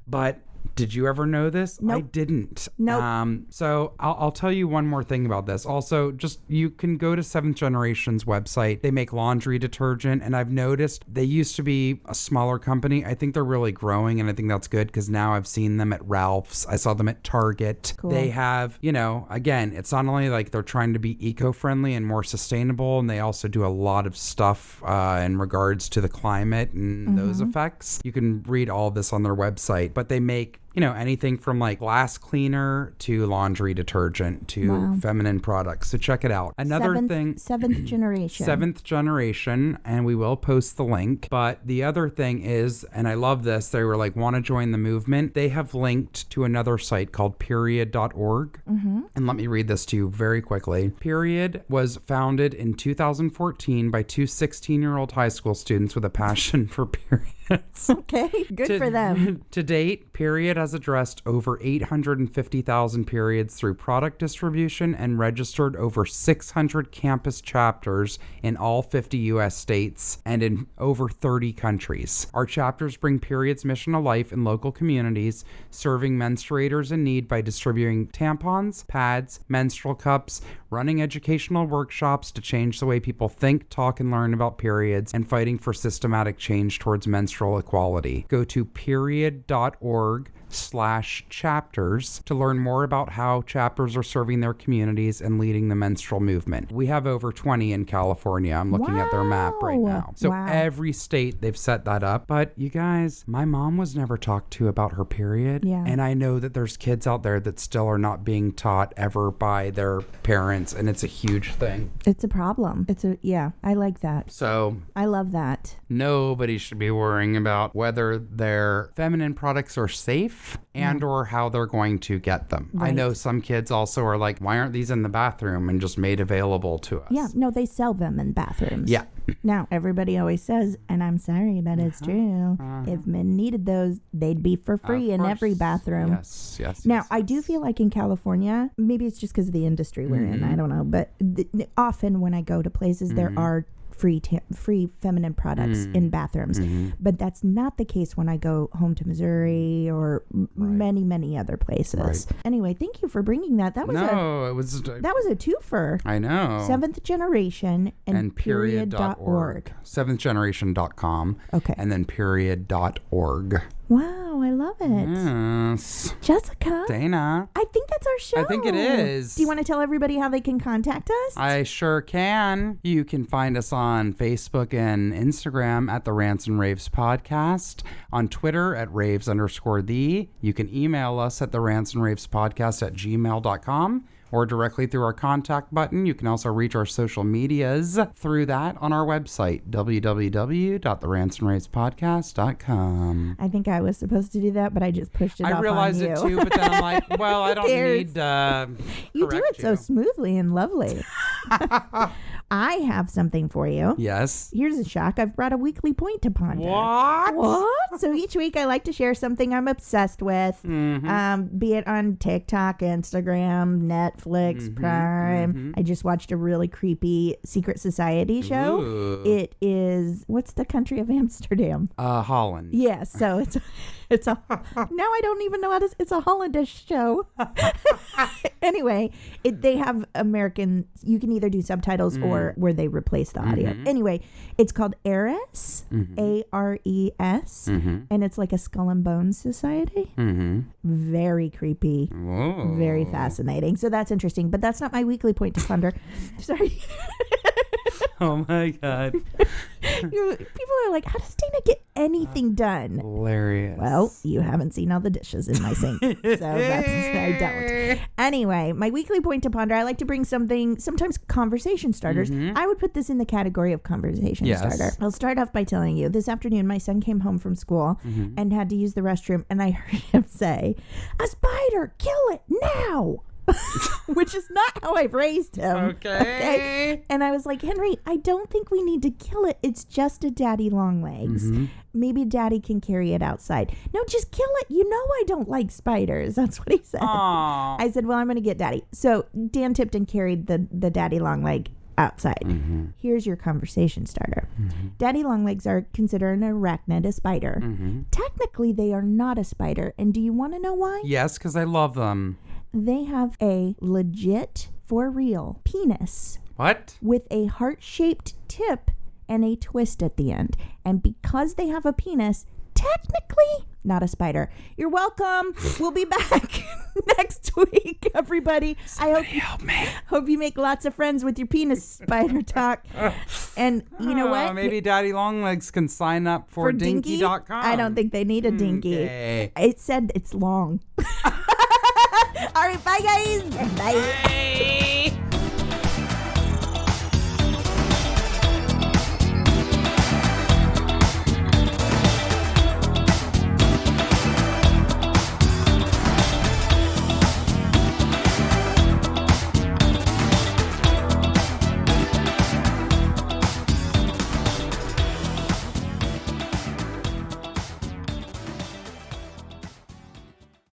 [SPEAKER 2] But did you ever know this? I
[SPEAKER 1] Nope.
[SPEAKER 2] didn't.
[SPEAKER 1] Nope.
[SPEAKER 2] So I'll tell you one more thing about this. Also, just you can go to Seventh Generation's website. They make laundry detergent, and I've noticed they used to be a smaller company. I think they're really growing, and I think that's good because now I've seen them at Ralph's. I saw them at Target.
[SPEAKER 1] Cool.
[SPEAKER 2] They have, again, it's not only like they're trying to be eco-friendly and more sustainable, and they also do a lot of stuff in regards to the climate and those effects. You can read all of this on their website, but they make anything from like glass cleaner to laundry detergent to feminine products. So check it out. Another thing.
[SPEAKER 1] Seventh generation.
[SPEAKER 2] Seventh Generation, and we will post the link. But the other thing is, and I love this, they were like, want to join the movement? They have linked to another site called period.org. And let me read this to you very quickly. Period was founded in 2014 by two 16-year-old high school students with a passion for periods.
[SPEAKER 1] Okay, good for them.
[SPEAKER 2] To date, Period has addressed over 850,000 periods through product distribution and registered over 600 campus chapters in all 50 U.S. states and in over 30 countries. Our chapters bring Period's mission to life in local communities, serving menstruators in need by distributing tampons, pads, menstrual cups, running educational workshops to change the way people think, talk, and learn about periods, and fighting for systematic change towards menstrual equality. Go to period.org/chapters to learn more about how chapters are serving their communities and leading the menstrual movement. We have over 20 in California. I'm looking at their map right now. So
[SPEAKER 1] Wow.
[SPEAKER 2] every state they've set that up. But you guys, my mom was never talked to about her period.
[SPEAKER 1] Yeah.
[SPEAKER 2] And I know that there's kids out there that still are not being taught ever by their parents, and it's a huge thing.
[SPEAKER 1] It's a problem. I like that.
[SPEAKER 2] So
[SPEAKER 1] I love that.
[SPEAKER 2] nobody should be worrying about whether their feminine products are safe safe and or how they're going to get them. I know some kids also are like, why aren't these in the bathroom and just made available to us?
[SPEAKER 1] Yeah, no, they sell them in bathrooms.
[SPEAKER 2] Yeah.
[SPEAKER 1] Now, everybody always says, and I'm sorry, but it's true, if men needed those, they'd be for free in every bathroom.
[SPEAKER 2] Yes.
[SPEAKER 1] Now, I do feel like in California, maybe it's just because of the industry we're in, I don't know, but often when I go to places, there are free feminine products in bathrooms, but that's not the case when I go home to Missouri or many other places. Anyway, thank you for bringing that. That was that was a twofer.
[SPEAKER 2] I know.
[SPEAKER 1] Seventh Generation and period.org.
[SPEAKER 2] seventhgeneration.com.
[SPEAKER 1] Okay.
[SPEAKER 2] And then period.org.
[SPEAKER 1] Wow, I love it.
[SPEAKER 2] Yes.
[SPEAKER 1] Jessica.
[SPEAKER 2] Dana.
[SPEAKER 1] I think that's our show.
[SPEAKER 2] I think it is.
[SPEAKER 1] Do you want to tell everybody how they can contact us?
[SPEAKER 2] I sure can. You can find us on Facebook and Instagram at the Rants and Raves Podcast, on Twitter at raves_the. You can email us at the Rants and Raves Podcast at gmail.com. or directly through our contact button. You can also reach our social medias through that on our website, www.therantsandravespodcast.com.
[SPEAKER 1] I think I was supposed to do that, but I just pushed it off on you.
[SPEAKER 2] I realized it too, but then I'm like, well, I don't
[SPEAKER 1] cares?
[SPEAKER 2] need to
[SPEAKER 1] You do it so smoothly and lovely. I have something for you.
[SPEAKER 2] Yes.
[SPEAKER 1] Here's a shock. I've brought a weekly point to ponder.
[SPEAKER 2] What?
[SPEAKER 1] So each week I like to share something I'm obsessed with, be it on TikTok, Instagram, Netflix, Prime. I just watched a really creepy secret society show.
[SPEAKER 2] Ooh.
[SPEAKER 1] It is, what's the country of Amsterdam?
[SPEAKER 2] Holland.
[SPEAKER 1] Yes, so it's a now I don't even know how to. It's a Hollandish show. Anyway, they have American. You can either do subtitles or where they replace the audio. Anyway, it's called Ares, ARES, and it's like a Skull and Bones society. Very creepy,
[SPEAKER 2] Whoa.
[SPEAKER 1] very fascinating. So that's interesting, but that's not my weekly point to ponder. Sorry.
[SPEAKER 2] Oh my God.
[SPEAKER 1] People are like, how does Dana get anything done?
[SPEAKER 2] Hilarious.
[SPEAKER 1] Well, you haven't seen all the dishes in my sink, so that's I don't. Anyway, my weekly point to ponder. I like to bring something, sometimes conversation starters. I would put this in the category of conversation starter. I'll start off by telling you, this afternoon my son came home from school and had to use the restroom, and I heard him say, "A spider, kill it now." Which is not how I've raised him. Okay. And I was like, Henry, I don't think we need to kill it. It's just a daddy long legs. Maybe daddy can carry it outside. No, just kill it. You know I don't like spiders. That's what he said.
[SPEAKER 2] Aww.
[SPEAKER 1] I said, well, I'm going to get daddy. So Dan Tipton carried the daddy long leg outside. Here's your conversation starter. Daddy longlegs are considered an arachnid, a spider. Technically, they are not a spider. And do you want to know why?
[SPEAKER 2] Yes, because I love them.
[SPEAKER 1] They have a legit, for real, penis
[SPEAKER 2] What?
[SPEAKER 1] with a heart-shaped tip and a twist at the end. And because they have a penis, technically not a spider. You're welcome. We'll be back next week, everybody. Hope you make lots of friends with your penis spider talk. And you know what?
[SPEAKER 2] Maybe Daddy Longlegs can sign up for dinky.com.
[SPEAKER 1] I don't think they need a dinky.
[SPEAKER 2] Okay.
[SPEAKER 1] It said it's long. All right, bye guys. Bye.